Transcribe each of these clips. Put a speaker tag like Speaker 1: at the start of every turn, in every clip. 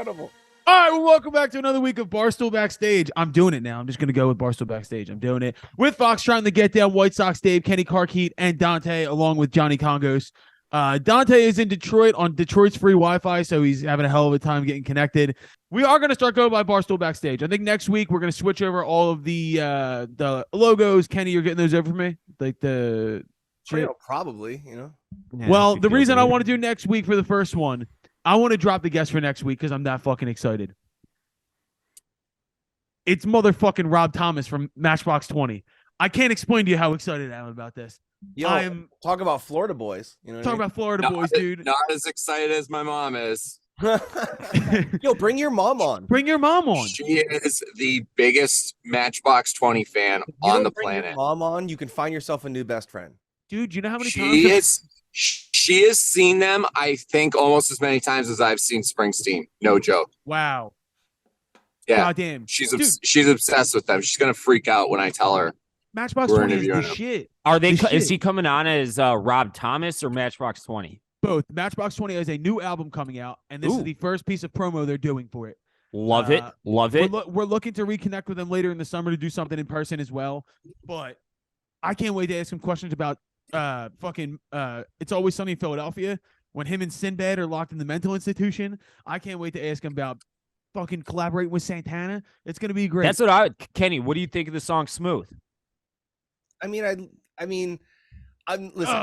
Speaker 1: incredible.
Speaker 2: All right, well, welcome back to another week of Barstool Backstage. I'm doing it now. I'm just going to go with Barstool Backstage. I'm doing it with Fox trying to get down, White Sox Dave, Kenny Carkeet, and Dante, along with Johnny Congos. Dante is in Detroit on Detroit's free Wi-Fi, so he's having a hell of a time getting connected. We are going to start going by Barstool Backstage. I think next week we're going to switch over all of the logos. Kenny, you're getting those over for me? Like the shit?
Speaker 1: Probably,
Speaker 2: Yeah, well, the reason I want to do next week for the first one, I want to drop the guest for next week because I'm that fucking excited. It's motherfucking Rob Thomas from Matchbox 20. I can't explain to you how excited I am about this.
Speaker 1: Yo, I'm talk about Florida boys. You know,
Speaker 2: talk about Florida boys, dude.
Speaker 3: Not as excited as my mom is.
Speaker 1: Yo, bring your mom on.
Speaker 2: Bring your mom on.
Speaker 3: She is the biggest Matchbox 20 fan on the planet.
Speaker 1: Your mom on, you can find yourself a new best friend.
Speaker 2: Dude, you know how many times
Speaker 3: she has seen them, I think, almost as many times as I've seen Springsteen. No joke.
Speaker 2: Wow.
Speaker 3: Yeah.
Speaker 2: Goddamn.
Speaker 3: She's obsessed with them. She's gonna freak out when I tell her.
Speaker 2: Matchbox 20 is the shit.
Speaker 4: Is he coming on as Rob Thomas or Matchbox 20?
Speaker 2: Both. Matchbox 20 has a new album coming out, and this is the first piece of promo they're doing for it.
Speaker 4: Love it.
Speaker 2: We're looking to reconnect with them later in the summer to do something in person as well. But I can't wait to ask him questions about It's Always Sunny in Philadelphia when him and Sinbad are locked in the mental institution. I can't wait to ask him about fucking collaborating with Santana. It's gonna be great.
Speaker 4: That's what Kenny, what do you think of the song Smooth?
Speaker 1: I mean, I'm listen.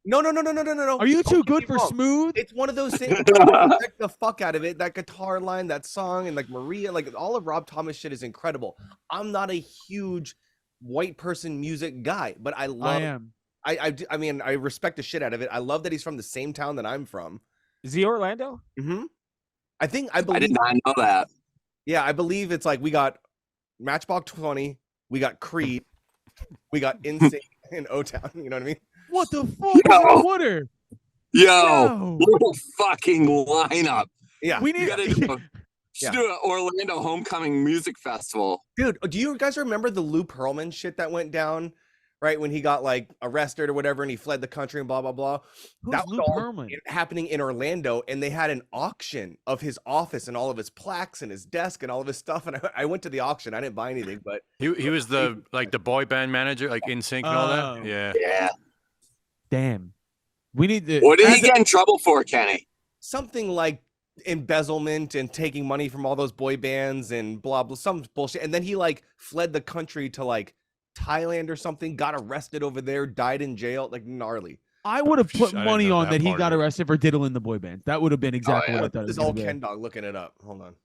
Speaker 1: No.
Speaker 2: Are you too good for Smooth?
Speaker 1: It's one of those things. Respect the fuck out of it. That guitar line, that song, and like Maria, like all of Rob Thomas shit is incredible. I'm not a huge white person music guy, but I love. I mean, I respect the shit out of it. I love that he's from the same town that I'm from.
Speaker 4: Is he Orlando?
Speaker 1: Mm-hmm. I believe.
Speaker 3: I did not know that.
Speaker 1: Yeah, I believe it's like we got Matchbox 20, we got Creed, we got NSYNC in O-Town. You know what I mean?
Speaker 2: What the fuck is the water?
Speaker 3: Yo, little fucking lineup.
Speaker 1: Yeah,
Speaker 2: we need
Speaker 3: to do an Orlando Homecoming Music Festival.
Speaker 1: Dude, do you guys remember the Lou Pearlman shit that went down? Right when he got like arrested or whatever, and he fled the country and blah blah blah. That was all happening in Orlando, and they had an auction of his office and all of his plaques and his desk and all of his stuff. And I went to the auction. I didn't buy anything, but
Speaker 5: he was the boy band manager, like NSYNC and all that.
Speaker 3: Yeah.
Speaker 2: Damn. We need to.
Speaker 3: What did he get in trouble for, Kenny?
Speaker 1: Something like embezzlement and taking money from all those boy bands and blah blah, some bullshit. And then he like fled the country to like Thailand or something, got arrested over there, died in jail, like gnarly.
Speaker 2: I would have put money on that he got arrested for diddling the boy band. That would have been exactly what I thought.
Speaker 1: This is all Ken Dog looking it up. Hold on.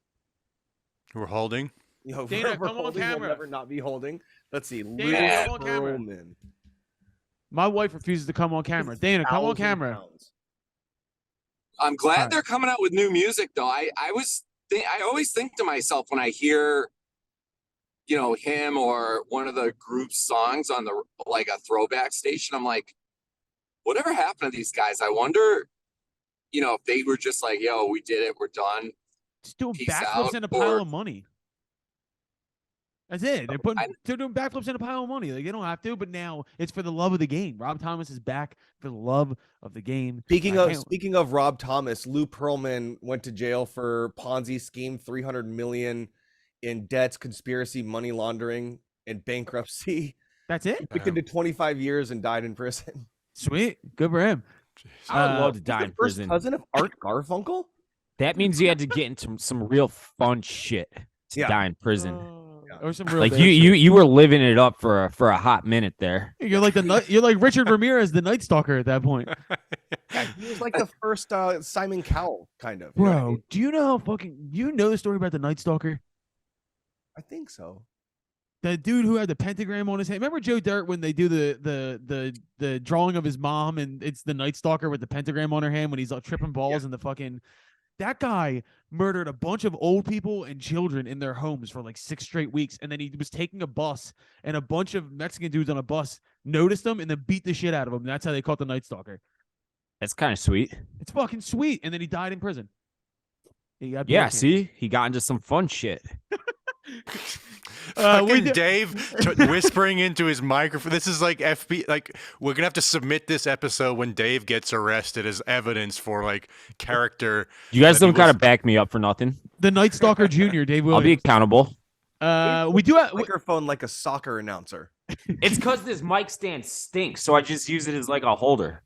Speaker 5: We're holding.
Speaker 1: Yo,
Speaker 2: Dana,
Speaker 1: we're
Speaker 2: come on
Speaker 1: holding,
Speaker 2: camera.
Speaker 1: we'll never not be holding. Let's see.
Speaker 2: Dana, come on camera. My wife refuses to come on camera. Dana, come on camera.
Speaker 3: I'm glad they're coming out with new music, though. I always think to myself when I hear, him or one of the group's songs on the like a throwback station, I'm like, whatever happened to these guys? I wonder, if they were just like, yo, we did it, we're done.
Speaker 2: Just doing backflips in a pile of money. That's it. They're doing backflips in a pile of money. Like they don't have to, but now it's for the love of the game. Rob Thomas is back for the love of the game.
Speaker 1: Speaking of Rob Thomas, Lou Pearlman went to jail for Ponzi scheme, $300 million in debts, conspiracy, money laundering, and bankruptcy.
Speaker 2: That's it.
Speaker 1: He did 25 years and died in prison.
Speaker 2: Sweet, good for him.
Speaker 4: I would love to die in prison.
Speaker 1: Cousin of Art Garfunkel.
Speaker 4: That means you had to get into some real fun shit to die in prison.
Speaker 2: Or some real
Speaker 4: like you were living it up for a hot minute there.
Speaker 2: You're like Richard Ramirez, the Night Stalker at that point.
Speaker 1: He was like the first Simon Cowell kind of.
Speaker 2: Bro, do you know how you know the story about the Night Stalker?
Speaker 1: I think so.
Speaker 2: The dude who had the pentagram on his head. Remember Joe Dirt when they do the drawing of his mom and it's the Night Stalker with the pentagram on her hand when he's tripping balls and the fucking. That guy murdered a bunch of old people and children in their homes for like 6 straight weeks. And then he was taking a bus and a bunch of Mexican dudes on a bus noticed him and then beat the shit out of him. That's how they caught the Night Stalker.
Speaker 4: That's kind of sweet.
Speaker 2: It's fucking sweet. And then he died in prison.
Speaker 4: Yeah, see? He got into some fun shit.
Speaker 5: Fucking Dave whispering into his microphone. This is like FB. Like, we're gonna have to submit this episode when Dave gets arrested as evidence for like character.
Speaker 4: You guys don't gotta back me up for nothing.
Speaker 2: The Night Stalker Jr., Dave Williams.
Speaker 4: I'll be accountable.
Speaker 2: We do have
Speaker 1: microphone like a soccer announcer.
Speaker 4: It's because this mic stand stinks, so I just use it as like a holder.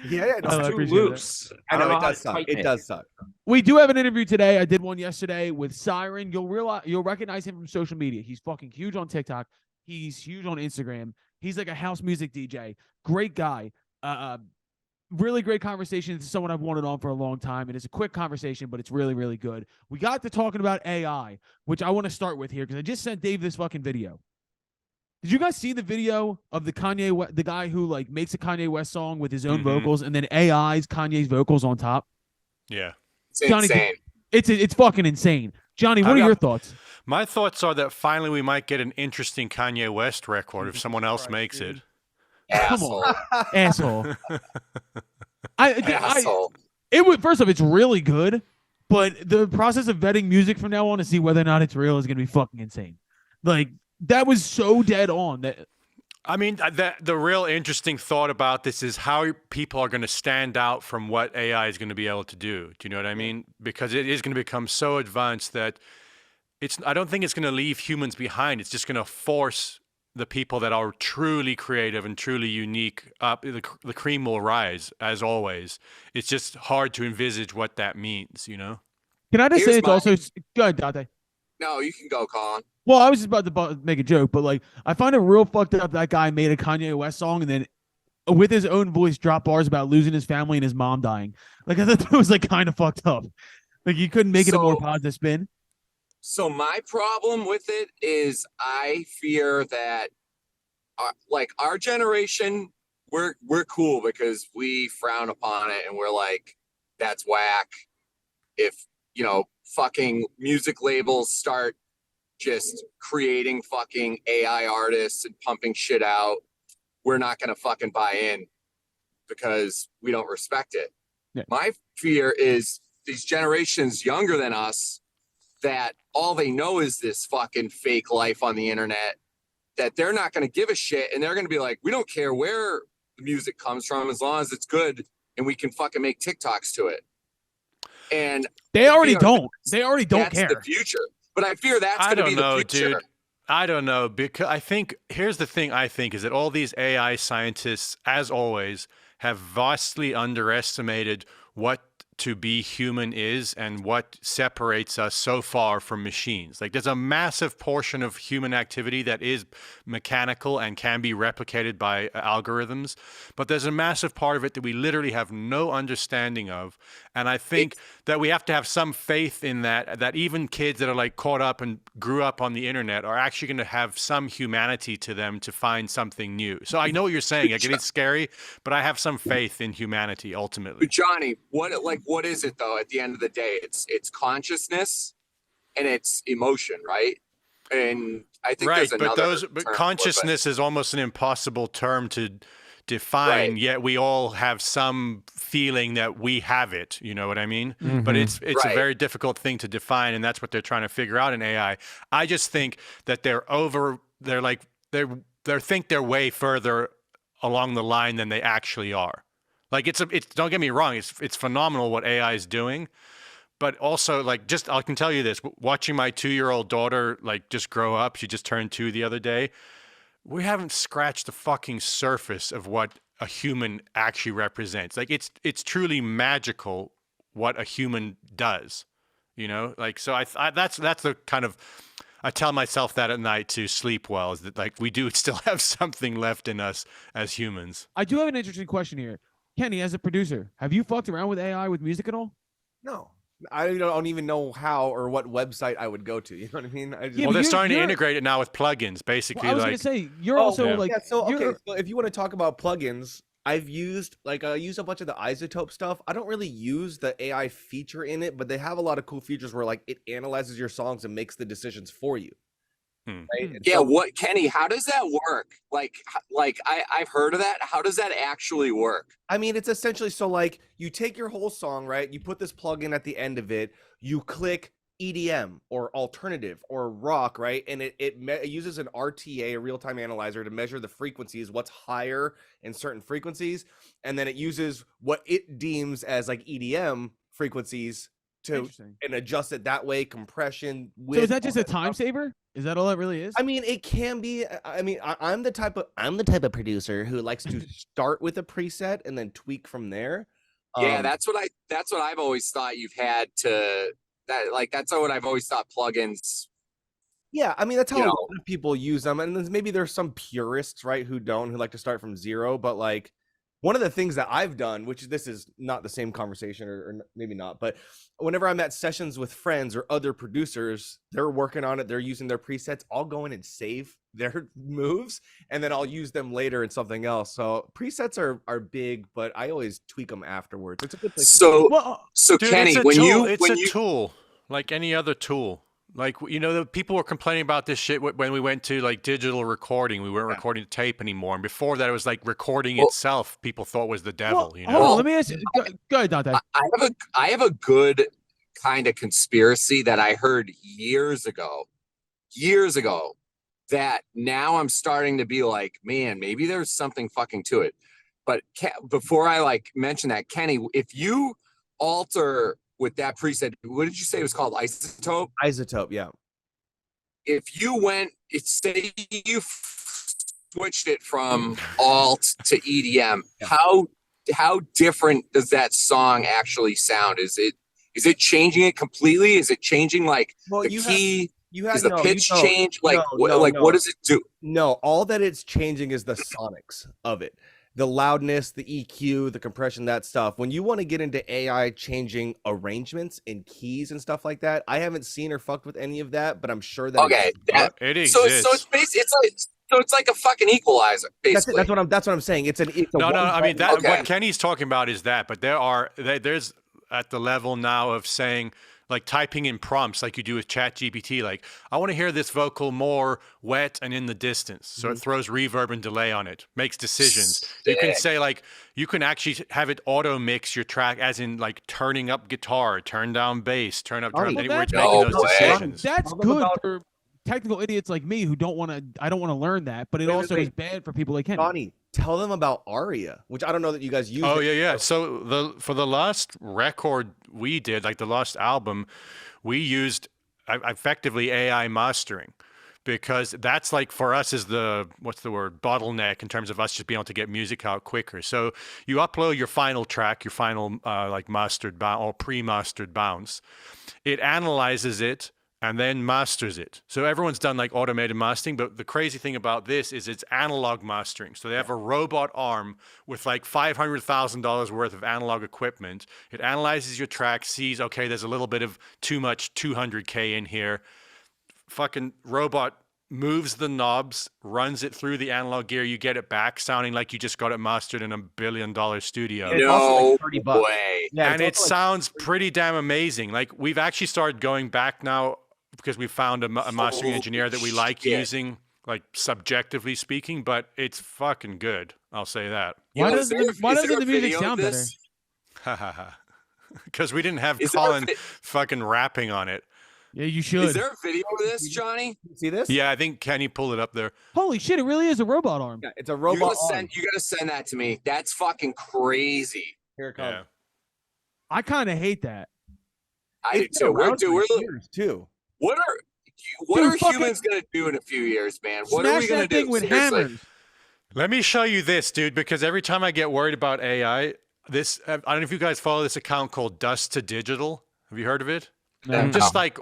Speaker 1: Yeah,
Speaker 4: it's too loose.
Speaker 1: I know, it does suck. It does suck.
Speaker 2: We do have an interview today. I did one yesterday with Cyran. You'll recognize him from social media. He's fucking huge on TikTok. He's huge on Instagram. He's like a house music DJ. Great guy. Really great conversation. This is someone I've wanted on for a long time, and it's a quick conversation, but it's really, really good. We got to talking about AI, which I want to start with here because I just sent Dave this fucking video. Did you guys see the video of the guy who like makes a Kanye West song with his own vocals and then AI's Kanye's vocals on top?
Speaker 5: Yeah,
Speaker 3: it's
Speaker 2: Johnny,
Speaker 3: insane.
Speaker 2: It's fucking insane. Johnny, what are your thoughts?
Speaker 5: My thoughts are that finally we might get an interesting Kanye West record if someone else makes it.
Speaker 3: Asshole.
Speaker 2: Come on, asshole.
Speaker 3: Asshole.
Speaker 2: First off, it's really good, but the process of vetting music from now on to see whether or not it's real is going to be fucking insane. Like, that was so dead on.
Speaker 5: I mean, the real interesting thought about this is how people are going to stand out from what AI is going to be able to do. Do you know what I mean? Because it is going to become so advanced that I don't think it's going to leave humans behind. It's just going to force the people that are truly creative and truly unique up. The cream will rise, as always. It's just hard to envisage what that means, you know?
Speaker 2: Can I just say it's also... Go ahead, Dante.
Speaker 3: No, you can go, Colin.
Speaker 2: Well, I was just about to make a joke, but like, I find it real fucked up that guy made a Kanye West song and then with his own voice dropped bars about losing his family and his mom dying. Like, I thought that was like kind of fucked up. Like, you couldn't make it a more positive spin.
Speaker 3: So my problem with it is I fear that our generation, we're cool because we frown upon it and we're like, that's whack. If, fucking music labels start just creating fucking AI artists and pumping shit out, we're not going to fucking buy in because we don't respect it.
Speaker 2: Yeah.
Speaker 3: My fear is these generations younger than us that all they know is this fucking fake life on the internet, that they're not going to give a shit. And they're going to be like, we don't care where the music comes from as long as it's good and we can fucking make TikToks to it. And
Speaker 2: they already don't. They already don't
Speaker 3: care. That's the future. But I fear that's going to be the future.
Speaker 5: Dude. I don't know, because I think here's the thing I think is that all these AI scientists, as always, have vastly underestimated what to be human is and what separates us so far from machines. Like, there's a massive portion of human activity that is mechanical and can be replicated by algorithms, but there's a massive part of it that we literally have no understanding of. And I think that we have to have some faith in that even kids that are like caught up and grew up on the internet are actually going to have some humanity to them to find something new. So I know what you're saying. Like, it's scary, but I have some faith in humanity ultimately.
Speaker 3: But Johnny, what is it though? At the end of the day, it's consciousness and it's emotion, right? And I think there's another
Speaker 5: but consciousness is almost an impossible term to define, yet we all have some feeling that we have it, you know what I mean? Mm-hmm. But it's a very difficult thing to define, and that's what they're trying to figure out in AI. I just think that they think they're way further along the line than they actually are. Like, it's don't get me wrong, it's phenomenal what AI is doing, but also, like, I can tell you this, watching my 2-year-old daughter like just grow up, she just turned 2 the other day. We haven't scratched the fucking surface of what a human actually represents. Like, it's truly magical what a human does, you know? Like, so that's the kind of, I tell myself that at night to sleep well, is that like we do still have something left in us as humans.
Speaker 2: I do have an interesting question here. Kenny, as a producer, have you fucked around with AI with music at all?
Speaker 1: No. I don't even know how or what website I would go to. You know what I mean?
Speaker 5: Well, they're starting to integrate it now with plugins, basically.
Speaker 2: Well, I was going to say, you're also like...
Speaker 1: Yeah, so if you want to talk about plugins, I've used a bunch of the Isotope stuff. I don't really use the AI feature in it, but they have a lot of cool features where like it analyzes your songs and makes the decisions for you. Right?
Speaker 3: Yeah, Kenny, how does that work? Like I've heard of that. How does that actually work?
Speaker 1: I mean, it's essentially, so like you take your whole song, right? You put this plugin at the end of it, you click EDM or alternative or rock, right? And it uses an RTA, a real-time analyzer, to measure the frequencies, what's higher in certain frequencies, and then it uses what it deems as like EDM frequencies to and adjust it that way, compression, width.
Speaker 2: So is that just a time saver? Is that all that really is?
Speaker 1: I mean, it can be. I mean, I'm the type of producer who likes to start with a preset and then tweak from there.
Speaker 3: Yeah, that's what I've always thought you've had to that's what I've always thought plugins.
Speaker 1: Yeah, I mean, that's how a lot of people use them, and then maybe there's some purists, right, who like to start from zero. But like, one of the things that I've done, which this is not the same conversation, or maybe not, but whenever I'm at sessions with friends or other producers, they're working on it, they're using their presets, I'll go in and save their moves, and then I'll use them later in something else. So presets are big, but I always tweak them afterwards. It's a good place.
Speaker 3: So
Speaker 5: dude,
Speaker 3: Kenny,
Speaker 5: it's a tool like any other tool. Like, the people were complaining about this shit when we went to like digital recording. We weren't recording tape anymore. And before that, it was like recording itself. People thought was the devil.
Speaker 2: Hold on, let me ask you. Go ahead, Dante.
Speaker 3: I have a good kind of conspiracy that I heard years ago, that now I'm starting to be like, man, maybe there's something fucking to it. But before I mention that, Kenny, if you alter with that preset, what did you say it was called? Isotope?
Speaker 1: Isotope, yeah.
Speaker 3: If you say you switched it from alt to EDM, how different does that song actually sound? Is it changing it completely? Is it changing the key? Is the pitch change? What does it do?
Speaker 1: No, all that it's changing is the sonics of it. The loudness, the EQ, the compression, that stuff. When you want to get into AI changing arrangements and keys and stuff like that, I haven't seen or fucked with any of that, but I'm sure that
Speaker 5: it exists.
Speaker 3: So it's basically it's like a fucking equalizer. Basically,
Speaker 1: that's what I'm saying. It's
Speaker 5: no. I mean what Kenny's talking about is that, but there's at the level now of saying, like, typing in prompts like you do with ChatGPT, like, I want to hear this vocal more wet and in the distance. So it throws reverb and delay on it, makes decisions. You can say, like, you can actually have it auto mix your track, as in like turning up guitar, turn down bass, turn up drum, anywhere it's making those decisions.
Speaker 2: That's good for technical idiots like me who don't want to learn that, but it also is bad for people like Kenny.
Speaker 1: Johnny, tell them about Aria, which I don't know that you guys use.
Speaker 5: Oh, yeah. So for the last record we did, like the last album, we used effectively AI mastering, because that's like, for us, is the bottleneck in terms of us just being able to get music out quicker. So you upload your final track, your final mastered or pre-mastered bounce. It analyzes it and then masters it. So everyone's done like automated mastering, but the crazy thing about this is it's analog mastering. So they have a robot arm with like $500,000 worth of analog equipment. It analyzes your track, sees, okay, there's a little bit of too much 200K in here. Fucking robot moves the knobs, runs it through the analog gear. You get it back sounding like you just got it mastered in $1 billion studio.
Speaker 3: No way.
Speaker 1: Yeah,
Speaker 5: and it sounds pretty damn amazing. Like, we've actually started going back now, because we found a mastering engineer that we like using, like, subjectively speaking, but it's fucking good. I'll say that.
Speaker 2: Why doesn't the music sound better?
Speaker 5: Because we didn't have Colin fucking rapping on it.
Speaker 2: Yeah, you should.
Speaker 3: Is there a video of this, Johnny?
Speaker 1: See this?
Speaker 5: Yeah, I think Kenny pulled it up there.
Speaker 2: Holy shit, it really is a robot arm.
Speaker 1: Yeah, it's a robot arm.
Speaker 3: You gotta send that to me. That's fucking crazy.
Speaker 1: Here it comes.
Speaker 5: Yeah.
Speaker 2: I kind of hate that.
Speaker 3: I do
Speaker 1: too.
Speaker 3: What are humans gonna do in a few years, man? What are we gonna do?
Speaker 2: With hammers.
Speaker 5: Let me show you this, dude, because every time I get worried about AI, I don't know if you guys follow this account called Dust to Digital. Have you heard of it?
Speaker 2: No.
Speaker 5: Just like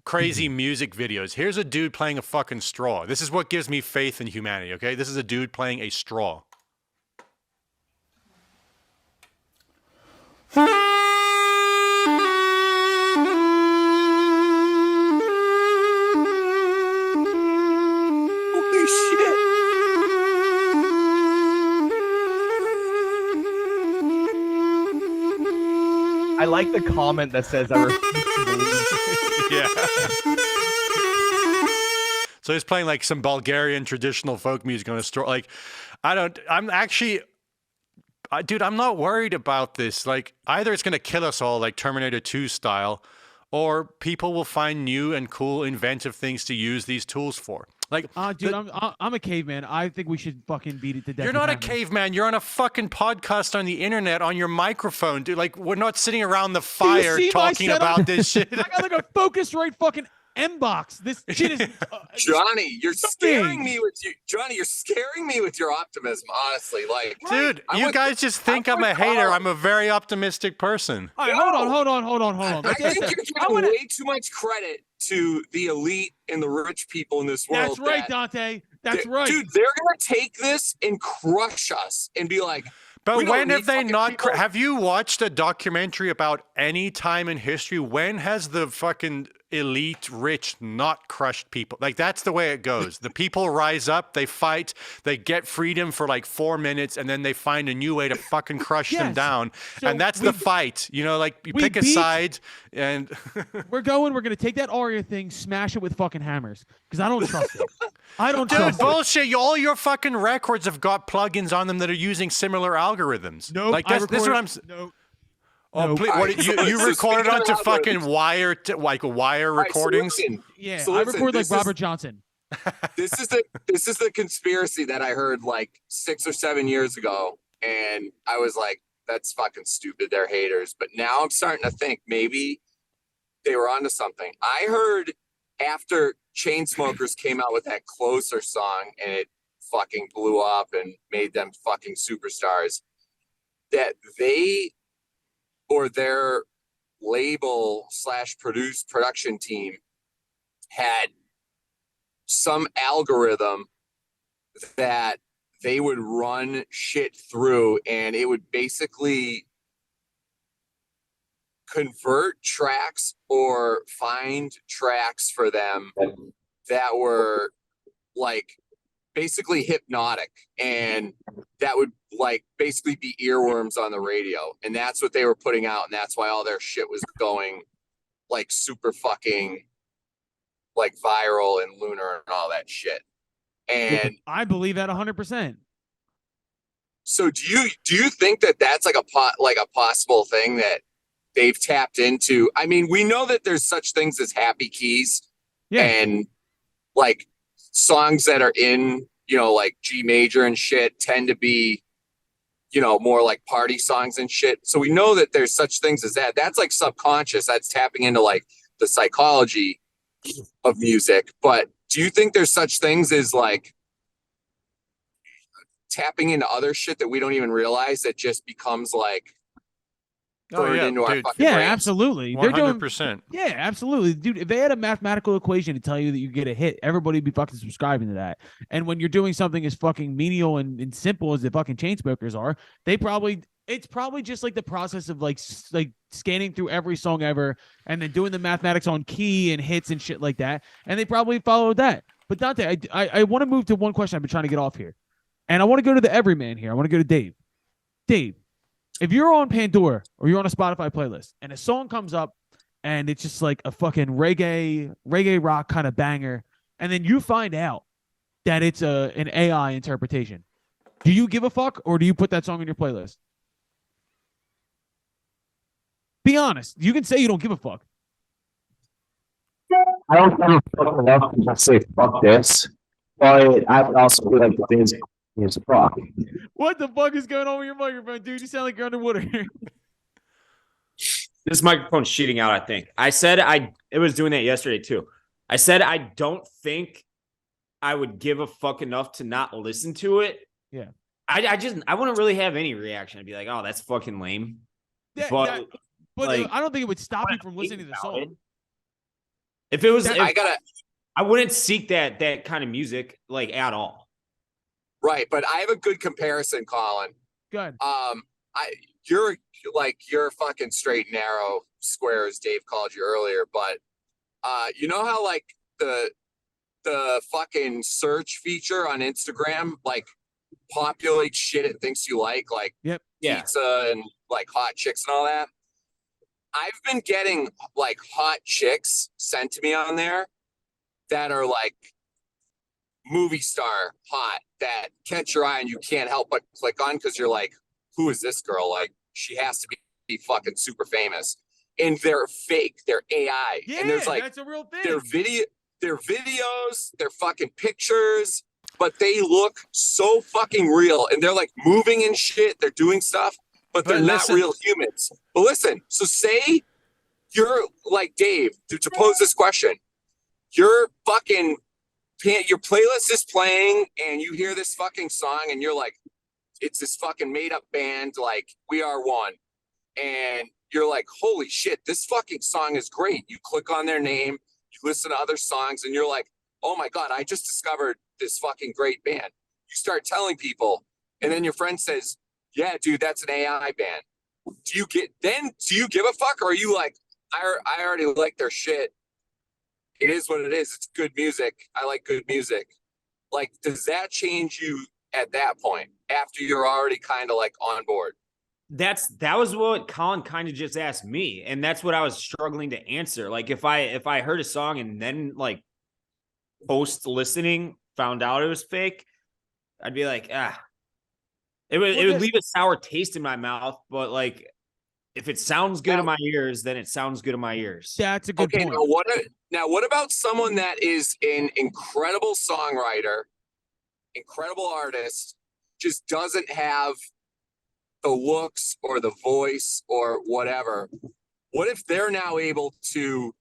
Speaker 5: crazy music videos. Here's a dude playing a fucking straw. This is what gives me faith in humanity, okay? This is a dude playing a straw.
Speaker 3: Holy shit.
Speaker 1: I like the comment that says, I refuse to believe.
Speaker 5: Yeah. So he's playing like some Bulgarian traditional folk music on a straw. Like, I'm actually, dude, I'm not worried about this. Like, either it's going to kill us all, like Terminator 2 style, or people will find new and cool, inventive things to use these tools for. Like,
Speaker 2: dude, I'm a caveman. I think we should fucking beat it to death.
Speaker 5: You're not a caveman. You're on a fucking podcast on the internet on your microphone, dude. Like, we're not sitting around the fire talking about this shit.
Speaker 2: I got like a Focusrite fucking M-box. This shit is
Speaker 3: Johnny, you're scaring me with you. Johnny, you're scaring me with your optimism, honestly. Like,
Speaker 5: dude, you guys just think I'm a hater. I'm a very optimistic person.
Speaker 2: All right, hold on.
Speaker 3: I think you're giving way too much credit to the elite and the rich people in this world.
Speaker 2: That's right, Dante. That's right.
Speaker 3: Dude, they're going to take this and crush us and be like,
Speaker 5: but when have they not? Have you watched a documentary about any time in history? When has the fucking elite rich not crushed people? Like, that's the way it goes. The people rise up, they fight, they get freedom for like 4 minutes, and then they find a new way to fucking crush them down. So and that's the fight. You know, like, you pick a side and
Speaker 2: we're going to take that Aria thing, smash it with fucking hammers, because I don't trust it. I don't trust
Speaker 5: bullshit. All your fucking records have got plugins on them that are using similar algorithms.
Speaker 2: Nope.
Speaker 5: Like, this is what I'm saying.
Speaker 2: Nope.
Speaker 5: Oh, please, you recorded onto fucking wire recordings?
Speaker 2: Yeah, so I record like Robert Johnson.
Speaker 3: This is the conspiracy that I heard like 6 or 7 years ago, and I was like, that's fucking stupid. They're haters. But now I'm starting to think maybe they were onto something. I heard after Chainsmokers came out with that Closer song and it fucking blew up and made them fucking superstars, that they or their label / production team had some algorithm that they would run shit through, and it would basically convert tracks or find tracks for them that were like basically hypnotic, and that would like basically be earworms on the radio, and that's what they were putting out, and that's why all their shit was going like super fucking like viral and lunar and all that shit. And
Speaker 2: I believe that 100%.
Speaker 3: So do you think that that's like a possible thing that they've tapped into? I mean, we know that there's such things as happy keys, and like songs that are in, you know, like G major and shit tend to be, you know, more like party songs and shit. So we know that there's such things as that. That's like subconscious. That's tapping into like the psychology of music. But do you think there's such things as like tapping into other shit that we don't even realize that just becomes like into our fucking brains?
Speaker 2: Absolutely.
Speaker 5: 100%.
Speaker 2: Yeah, absolutely. Dude, if they had a mathematical equation to tell you that you get a hit, everybody would be fucking subscribing to that. And when you're doing something as fucking menial and simple as the fucking Chainsmokers are, it's probably just like the process of like scanning through every song ever and then doing the mathematics on key and hits and shit like that. And they probably followed that. But Dante, I want to move to one question I've been trying to get off here. And I want to go to the everyman here. I want to go to Dave. Dave, if you're on Pandora or you're on a Spotify playlist and a song comes up and it's just like a fucking reggae rock kind of banger, and then you find out that it's an AI interpretation, do you give a fuck or do you put that song in your playlist? Be honest. You can say you don't give a fuck.
Speaker 6: I don't give a fuck enough to just say fuck this, but I would also feel like the thing is fuck.
Speaker 2: What the fuck is going on with your microphone, dude? You sound like you're underwater.
Speaker 7: This microphone's cheating out, I think. I said it was doing that yesterday too. I said I don't think I would give a fuck enough to not listen to it.
Speaker 2: Yeah.
Speaker 7: I wouldn't really have any reaction. I'd be like, oh, that's fucking lame.
Speaker 2: Yeah,
Speaker 7: but
Speaker 2: like, I don't think it would stop you from listening to the song.
Speaker 7: If it was, I wouldn't seek that kind of music like at all.
Speaker 3: Right, but I have a good comparison, Colin.
Speaker 2: Good.
Speaker 3: You're fucking straight and narrow, square, as Dave called you earlier. But you know how like the fucking search feature on Instagram like populates shit it thinks you like pizza and like hot chicks and all that. I've been getting like hot chicks sent to me on there that are like movie star hot, that catch your eye and you can't help but click on because you're like, who is this girl? Like, she has to be fucking super famous. and they're fake, they're AI.
Speaker 2: Yeah,
Speaker 3: and there's like
Speaker 2: that's a real thing.
Speaker 3: their videos, their fucking pictures, but they look so fucking real, and they're like moving and shit. They're doing stuff, but they're not real humans. But listen, so say you're like Dave to pose this question. Your playlist is playing, and you hear this fucking song, and you're like, it's this fucking made up band, like We Are One, and you're like, holy shit, this fucking song is great. You click on their name, you listen to other songs, and you're like, oh my God, I just discovered this fucking great band. You start telling people, and then your friend says, yeah, dude, that's an AI band. Do you give a fuck? Or are you like, I already like their shit. It is what it is. It's good music. I like good music. Like, does that change you at that point after you're already kind of like on board?
Speaker 7: That was what Colin kind of just asked me, and that's what I was struggling to answer. Like, if I heard a song and then like post listening found out it was fake, I'd be like, it would leave a sour taste in my mouth. But like, if it sounds good in my ears, then it sounds good in my ears.
Speaker 2: That's a good point.
Speaker 3: Now what about someone that is an incredible songwriter, incredible artist, just doesn't have the looks or the voice or whatever? What if they're now able to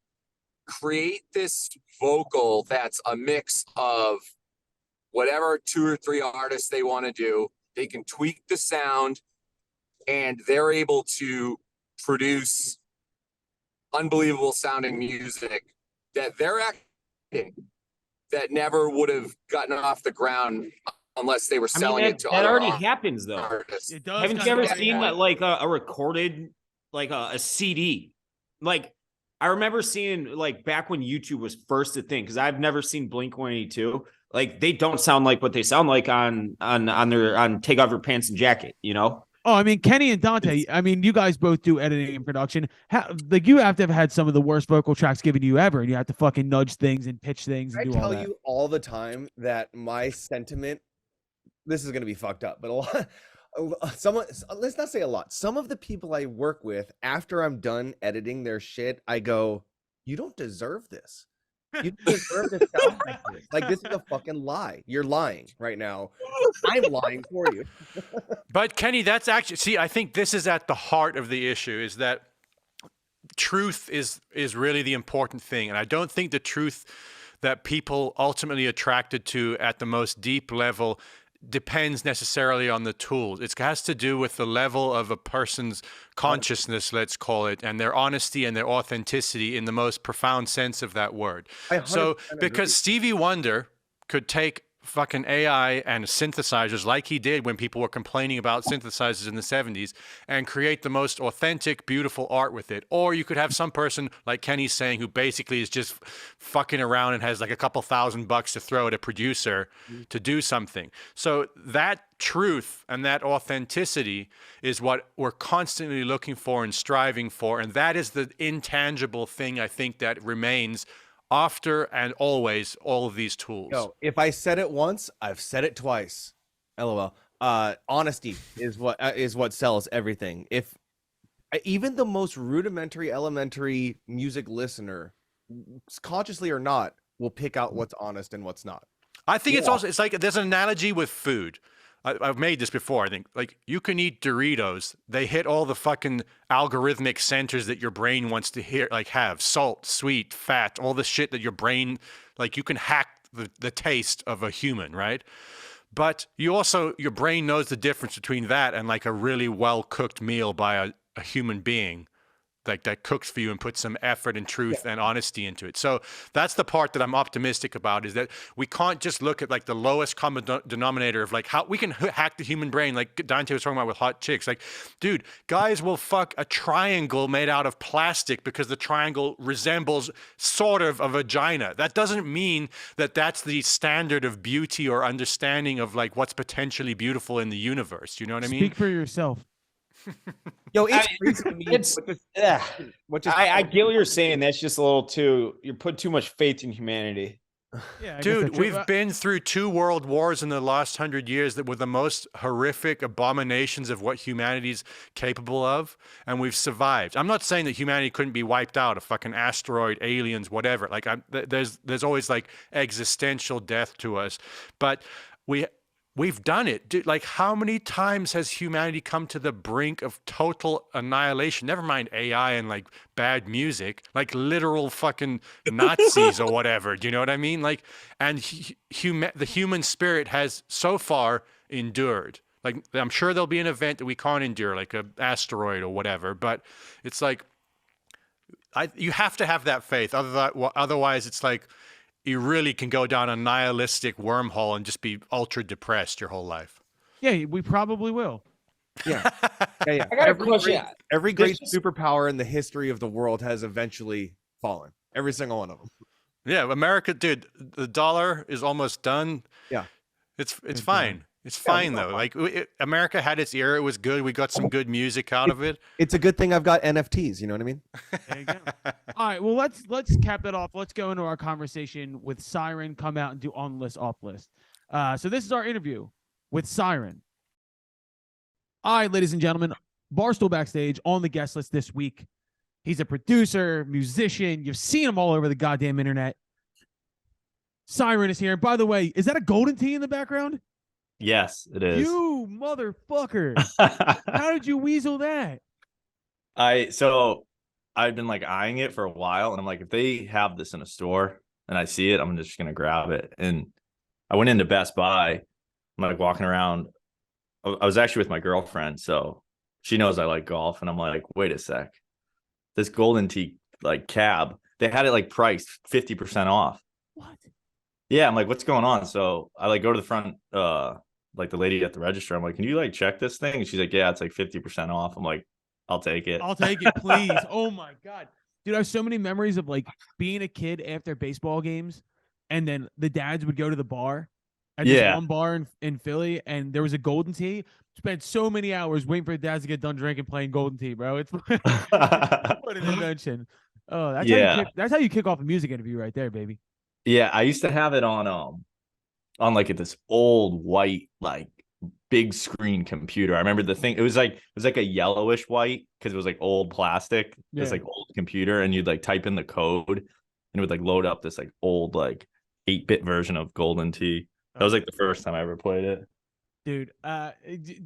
Speaker 3: create this vocal that's a mix of whatever 2 or 3 artists they want to do? They can tweak the sound, and they're able to produce unbelievable sounding music that they're acting that never would have gotten off the ground unless they were selling it to
Speaker 7: that
Speaker 3: other
Speaker 7: already
Speaker 3: artists.
Speaker 7: happens though.
Speaker 2: It does.
Speaker 7: Haven't you ever seen like a recorded, like a CD? Like, I remember seeing, like, back when YouTube was first a thing, because I've never seen Blink-182. Like, they don't sound like what they sound like on Take Off Your Pants and Jacket, you know?
Speaker 2: Oh, I mean, Kenny and Dante, I mean, you guys both do editing and production. Like, you have to have had some of the worst vocal tracks given to you ever, and you have to fucking nudge things and pitch things and do all that. I tell
Speaker 1: you all the time that my sentiment, this is going to be fucked up, but let's not say a lot. Some of the people I work with, after I'm done editing their shit, I go, you don't deserve this. You deserve to sound like this. Like, this is a fucking lie. You're lying right now. I'm lying for you.
Speaker 5: But Kenny, that's actually, see, I think this is at the heart of the issue, is that truth is really the important thing. And I don't think the truth that people ultimately attracted to at the most deep level depends necessarily on the tools. It has to do with the level of a person's consciousness, let's call it, and their honesty and their authenticity in the most profound sense of that word. So because Stevie Wonder could take fucking AI and synthesizers like he did when people were complaining about synthesizers in the 70s and create the most authentic, beautiful art with it. Or you could have some person like Kenny's saying who basically is just fucking around and has like a couple $1,000 to throw at a producer to do something. So that truth and that authenticity is what we're constantly looking for and striving for. And that is the intangible thing I think that remains after and always all of these tools.
Speaker 1: No, if I said it once, I've said it twice. LOL. Honesty is what sells everything. If even the most rudimentary, elementary music listener, consciously or not, will pick out what's honest and what's not.
Speaker 5: I think it's like there's an analogy with food. I've made this before. I think, like, you can eat Doritos. They hit all the fucking algorithmic centers that your brain wants to hear, like have salt, sweet, fat, all the shit that your brain, like, you can hack the taste of a human, right? But your brain knows the difference between that and like a really well cooked meal by a human being. Like, that cooks for you and puts some effort and truth and honesty into it. So that's the part that I'm optimistic about, is that we can't just look at like the lowest common denominator of like how we can hack the human brain, like Dante was talking about with hot chicks. Like, dude, guys will fuck a triangle made out of plastic because the triangle resembles sort of a vagina. That doesn't mean that that's the standard of beauty or understanding of like what's potentially beautiful in the universe. You know what I mean?
Speaker 2: Speak for yourself.
Speaker 7: Yo, it's crazy to me. I get what you're saying. That's just a little too, you put too much faith in humanity.
Speaker 2: Yeah, I guess
Speaker 5: Dude,
Speaker 2: that's true.
Speaker 5: we've been through 2 world wars in the last 100 years that were the most horrific abominations of what humanity's capable of, and we've survived. I'm not saying that humanity couldn't be wiped out, a fucking asteroid, aliens, whatever. Like, there's always like existential death to us, but we've done it. Dude, like, how many times has humanity come to the brink of total annihilation? Never mind AI and like bad music, like literal fucking Nazis or whatever. Do you know what I mean? Like, and the human spirit has so far endured. Like, I'm sure there'll be an event that we can't endure, like an asteroid or whatever. But it's like, you have to have that faith. Otherwise, it's like, you really can go down a nihilistic wormhole and just be ultra depressed your whole life.
Speaker 2: Yeah, we probably will.
Speaker 1: Yeah. Yeah.
Speaker 7: I got a question.
Speaker 1: Every great superpower in the history of the world has eventually fallen. Every single one of them.
Speaker 5: Yeah, America, dude, the dollar is almost done.
Speaker 1: Yeah.
Speaker 5: It's fine. It's fine though. Like, America had its era. It was good. We got some good music out of it.
Speaker 1: It's a good thing I've got NFTs. You know what I mean?
Speaker 2: There you go. All right. Well, let's cap that off. Let's go into our conversation with Cyran. Come out and do on list, off list. So this is our interview with Cyran. All right, ladies and gentlemen, Barstool Backstage on the guest list this week. He's a producer, musician. You've seen him all over the goddamn internet. Cyran is here. And by the way, is that a golden tee in the background?
Speaker 8: Yes, it is.
Speaker 2: You motherfucker. How did you weasel that?
Speaker 8: I've been like eyeing it for a while, and I'm like, if they have this in a store and I see it, I'm just gonna grab it. And I went into Best Buy. I'm like walking around. I was actually with my girlfriend, so she knows I like golf, and I'm like, wait a sec. This golden tee like cab, they had it like priced 50% off.
Speaker 2: What?
Speaker 8: Yeah, I'm like, what's going on? So I like go to the front, like the lady at the register. I'm like, can you like check this thing? And she's like, yeah, it's like 50% off. I'm like, I'll take it.
Speaker 2: I'll take it, please. Oh my God. Dude, I have so many memories of like being a kid after baseball games, and then the dads would go to the bar at this one bar in Philly, and there was a golden tee. Spent so many hours waiting for the dads to get done drinking, playing golden tee, bro. It's what an invention. Oh, that's how you kick off a music interview right there, baby.
Speaker 8: Yeah, I used to have it on like this old white like big screen computer. I remember the thing. It was like a yellowish white because it was like old plastic. Yeah. It's like old computer, and you'd like type in the code, and it would like load up this like old like 8-bit version of Golden Tee. That was like the first time I ever played it.
Speaker 2: Dude,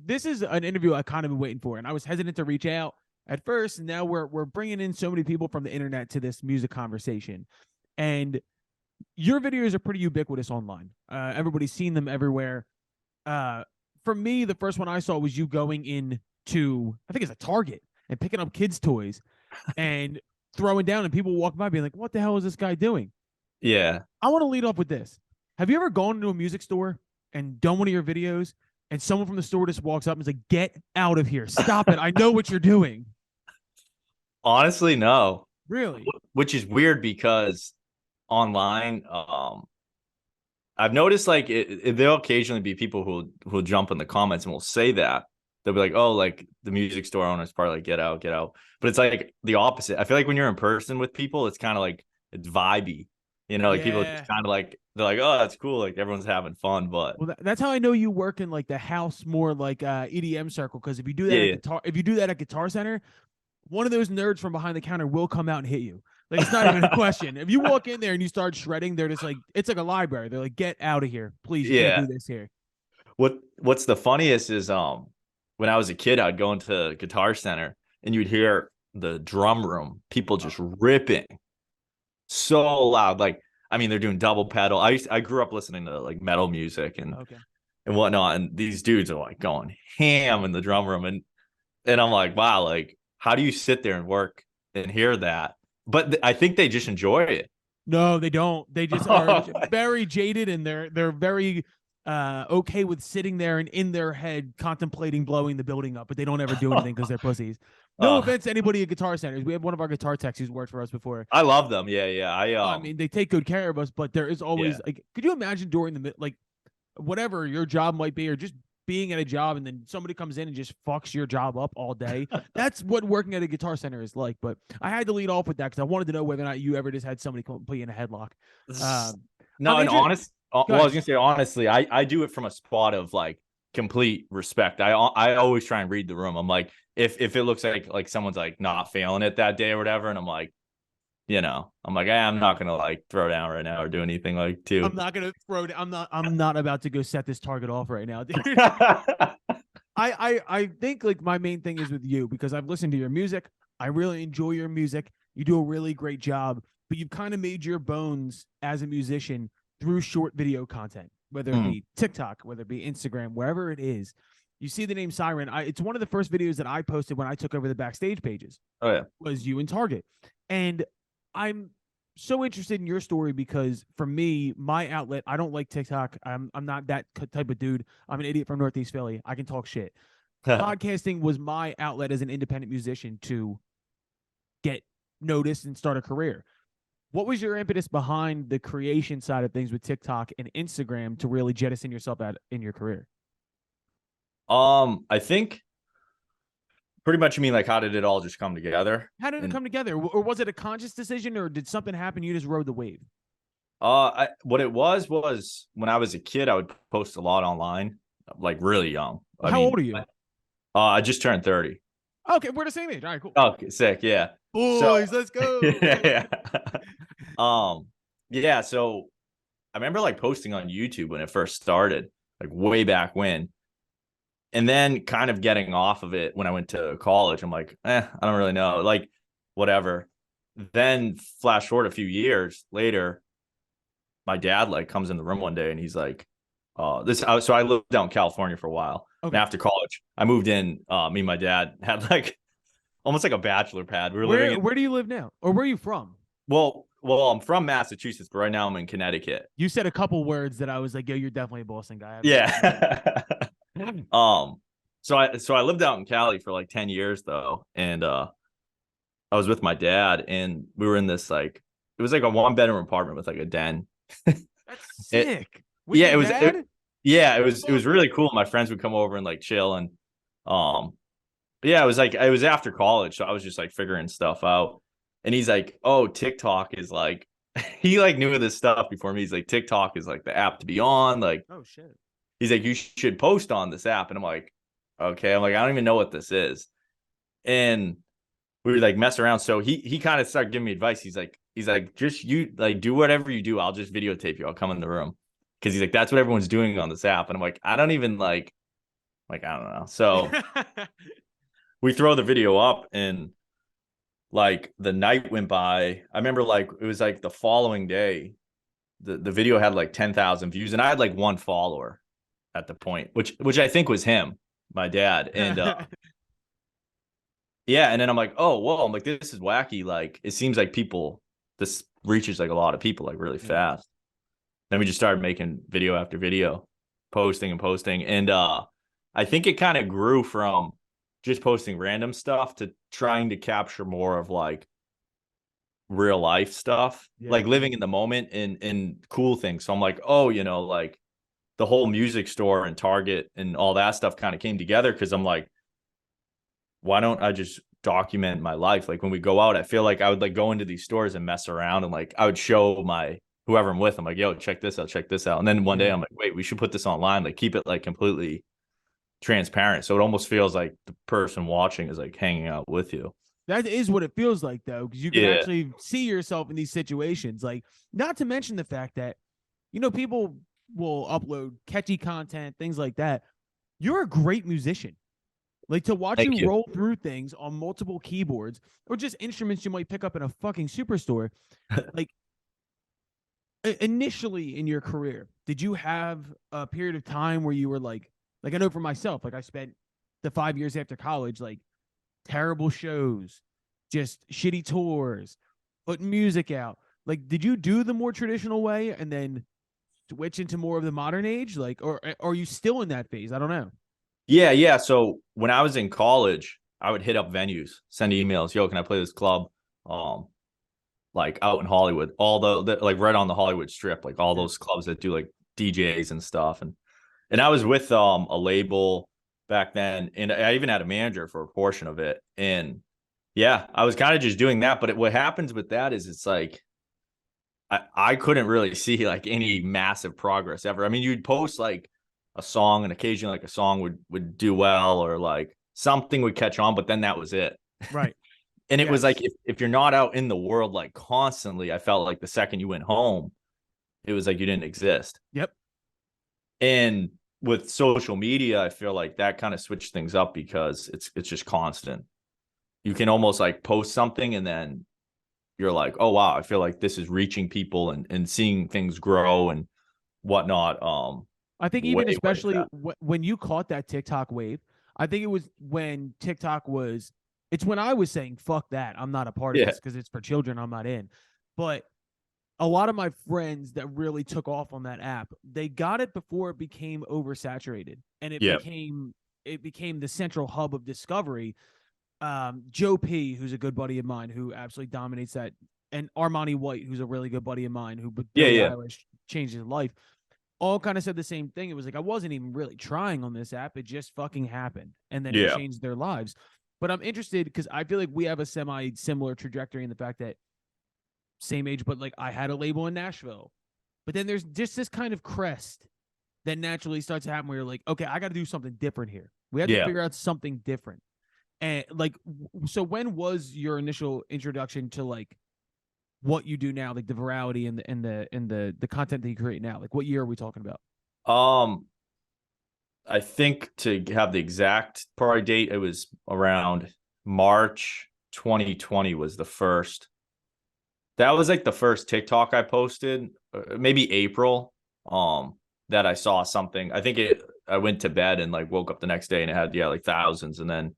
Speaker 2: this is an interview I kind of been waiting for, and I was hesitant to reach out at first. And now we're bringing in so many people from the internet to this music conversation, and your videos are pretty ubiquitous online. Everybody's seen them everywhere. For me, the first one I saw was you going into, I think it's a Target, and picking up kids' toys and throwing down, and people walking by being like, what the hell is this guy doing?
Speaker 8: Yeah.
Speaker 2: I want to lead off with this. Have you ever gone into a music store and done one of your videos, and someone from the store just walks up and is like, get out of here. Stop it. I know what you're doing.
Speaker 8: Honestly, no.
Speaker 2: Really?
Speaker 8: Which is weird because online, I've noticed like there'll occasionally be people who'll jump in the comments and will say that. They'll be like, oh, like the music store owners probably like, get out. But it's like the opposite. I feel like when you're in person with people, it's kind of like, it's vibey. You know, like people just kind of like, they're like, oh, that's cool. Like everyone's having fun. But
Speaker 2: well, that's how I know you work in like the house, more like EDM circle. Because if you do that if you do that at Guitar Center, one of those nerds from behind the counter will come out and hit you. Like, it's not even a question. If you walk in there and you start shredding, they're just like, it's like a library. They're like, get out of here, please. You can't do this here.
Speaker 8: What's the funniest is when I was a kid, I'd go into Guitar Center and you'd hear the drum room, people just ripping so loud. Like, I mean, they're doing double pedal. I grew up listening to like metal music and whatnot, and these dudes are like going ham in the drum room, and I'm like, wow, like how do you sit there and work and hear that? But I think they just enjoy it.
Speaker 2: No, they don't. They just are very jaded, and they're very okay with sitting there and in their head contemplating blowing the building up, but they don't ever do anything because they're pussies. No offense to anybody at Guitar Centers. We have one of our guitar techs who's worked for us before.
Speaker 8: I love them. Yeah. I
Speaker 2: mean, they take good care of us, but there is always like, could you imagine during the like whatever your job might be, or just being at a job and then somebody comes in and just fucks your job up all day? That's what working at a Guitar Center is like. But I had to lead off with that because I wanted to know whether or not you ever just had somebody put you in a headlock.
Speaker 8: No,
Speaker 2: I'm
Speaker 8: and
Speaker 2: inter-
Speaker 8: honest. Well, I was gonna say honestly, I do it from a spot of like complete respect. I always try and read the room. I'm like, if it looks like someone's like not failing it that day or whatever, and I'm like, I'm like, I'm not gonna like throw down right now or do anything like too.
Speaker 2: I'm not gonna throw it. I'm not about to go set this target off right now, dude. I think like my main thing is with you because I've listened to your music. I really enjoy your music. You do a really great job, but you've kind of made your bones as a musician through short video content, whether it be TikTok, whether it be Instagram, wherever it is. You see the name Cyran. It's one of the first videos that I posted when I took over the backstage pages.
Speaker 8: Oh yeah,
Speaker 2: was you and Target, and I'm so interested in your story because for me, my outlet, I don't like TikTok. I'm not that type of dude. I'm an idiot from Northeast Philly. I can talk shit. Podcasting was my outlet as an independent musician to get noticed and start a career. What was your impetus behind the creation side of things with TikTok and Instagram to really jettison yourself out in your career?
Speaker 8: I think pretty much you mean like how did it all just come together?
Speaker 2: How did it come together? Or was it a conscious decision or did something happen? You just rode the wave?
Speaker 8: What it was when I was a kid, I would post a lot online, like really young.
Speaker 2: How old are you?
Speaker 8: I just turned 30.
Speaker 2: Okay, we're the same age. All right, cool.
Speaker 8: Okay, sick. Yeah.
Speaker 2: Boys, let's go.
Speaker 8: Yeah. Yeah. So I remember like posting on YouTube when it first started, like way back when. And then kind of getting off of it when I went to college. I'm like, I don't really know. Like, whatever. Then flash forward a few years later, my dad like comes in the room one day and he's like, so I lived out in California for a while. Okay. And after college, I moved in. Me and my dad had like almost like a bachelor pad. We were living in,
Speaker 2: where do you live now? Or where are you from?
Speaker 8: Well, I'm from Massachusetts, but right now I'm in Connecticut.
Speaker 2: You said a couple words that I was like, yo, you're definitely a Boston guy.
Speaker 8: Yeah. So I lived out in Cali for like 10 years though. And I was with my dad and we were in this like it was like a 1-bedroom apartment with like a den.
Speaker 2: That's sick.
Speaker 8: It was really cool. My friends would come over and like chill and it was after college, so I was just like figuring stuff out. And he's like, "Oh, TikTok is like," he like knew this stuff before me. He's like, "TikTok is like the app to be on." Like,
Speaker 2: oh shit.
Speaker 8: He's like, "You should post on this app," and I'm like, "Okay." I'm like, "I don't even know what this is," and we would like mess around. So he kind of started giving me advice. He's like, "Just you like do whatever you do. I'll just videotape you. I'll come in the room." Because he's like, that's what everyone's doing on this app. And I'm like, I don't even like I don't know. So we throw the video up and like the night went by. I remember like it was like the following day, the video had like 10,000 views and I had like one follower at the point, which I think was him, my dad. And yeah. And then I'm like, oh, whoa. I'm like, this is wacky. Like, it seems like this reaches like a lot of people like really fast. Then we just started making video after video, posting. And I think it kind of grew from just posting random stuff to trying to capture more of like real life stuff, like living in the moment and cool things. So I'm like, oh, like the whole music store and Target and all that stuff kind of came together because I'm like, why don't I just document my life? Like when we go out, I feel like I would like go into these stores and mess around and like I would show whoever I'm with, I'm like, yo, check this out. And then one day I'm like, wait, we should put this online, like keep it like completely transparent. So it almost feels like the person watching is like hanging out with you.
Speaker 2: That is what it feels like though, because you can actually see yourself in these situations. Like, not to mention the fact that, people will upload catchy content, things like that. You're a great musician. Like to watch you roll through things on multiple keyboards or just instruments you might pick up in a fucking superstore. Like, initially in your career, did you have a period of time where you were like I know for myself, like I spent the 5 years after college, like terrible shows, just shitty tours, putting music out. Like, did you do the more traditional way and then switch into more of the modern age? Like, or are you still in that phase? I don't know.
Speaker 8: Yeah. So when I was in college, I would hit up venues, send emails. Yo, can I play this club? Like out in Hollywood, all the like right on the Hollywood Strip, like all those clubs that do like DJs and stuff. And I was with a label back then, and I even had a manager for a portion of it. And yeah, I was kind of just doing that. But what happens with that is it's like I couldn't really see like any massive progress ever. I mean, you'd post like a song, and occasionally like a song would do well, or like something would catch on, but then that was it.
Speaker 2: Right.
Speaker 8: And it was
Speaker 2: Yes.
Speaker 8: like if you're not out in the world like constantly, I felt like the second you went home, it was like you didn't exist.
Speaker 2: Yep.
Speaker 8: And with social media, I feel like that kind of switched things up because it's just constant. You can almost like post something and then you're like, oh wow, I feel like this is reaching people and seeing things grow and whatnot.
Speaker 2: I think
Speaker 8: way,
Speaker 2: even especially
Speaker 8: way
Speaker 2: when you caught that TikTok wave, I think it was when TikTok was. It's when I was saying fuck that, I'm not a part of
Speaker 8: Yeah.
Speaker 2: this because it's for children, I'm not in. But a lot of my friends that really took off on that app, they got it before it became oversaturated, and it became the central hub of discovery. Joe P, who's a good buddy of mine, who absolutely dominates that, and Armani White, who's a really good buddy of mine, who Billie Eilish changed his life, all kind of said the same thing. It was like, I wasn't even really trying on this app. It just fucking happened. And then it changed their lives. But I'm interested because I feel like we have a semi-similar trajectory in the fact that same age, but like I had a label in Nashville. But then there's just this kind of crest that naturally starts to happen where you're like, okay, I got to do something different here. We have to figure out something different. And like, so when was your initial introduction to like what you do now, like the virality and the content that you create now? Like, what year are we talking about?
Speaker 8: I think to have the exact probably date, it was around March 2020 was the first. That was like the first TikTok I posted, maybe April. That I saw something. I think I went to bed and like woke up the next day and it had like thousands, and then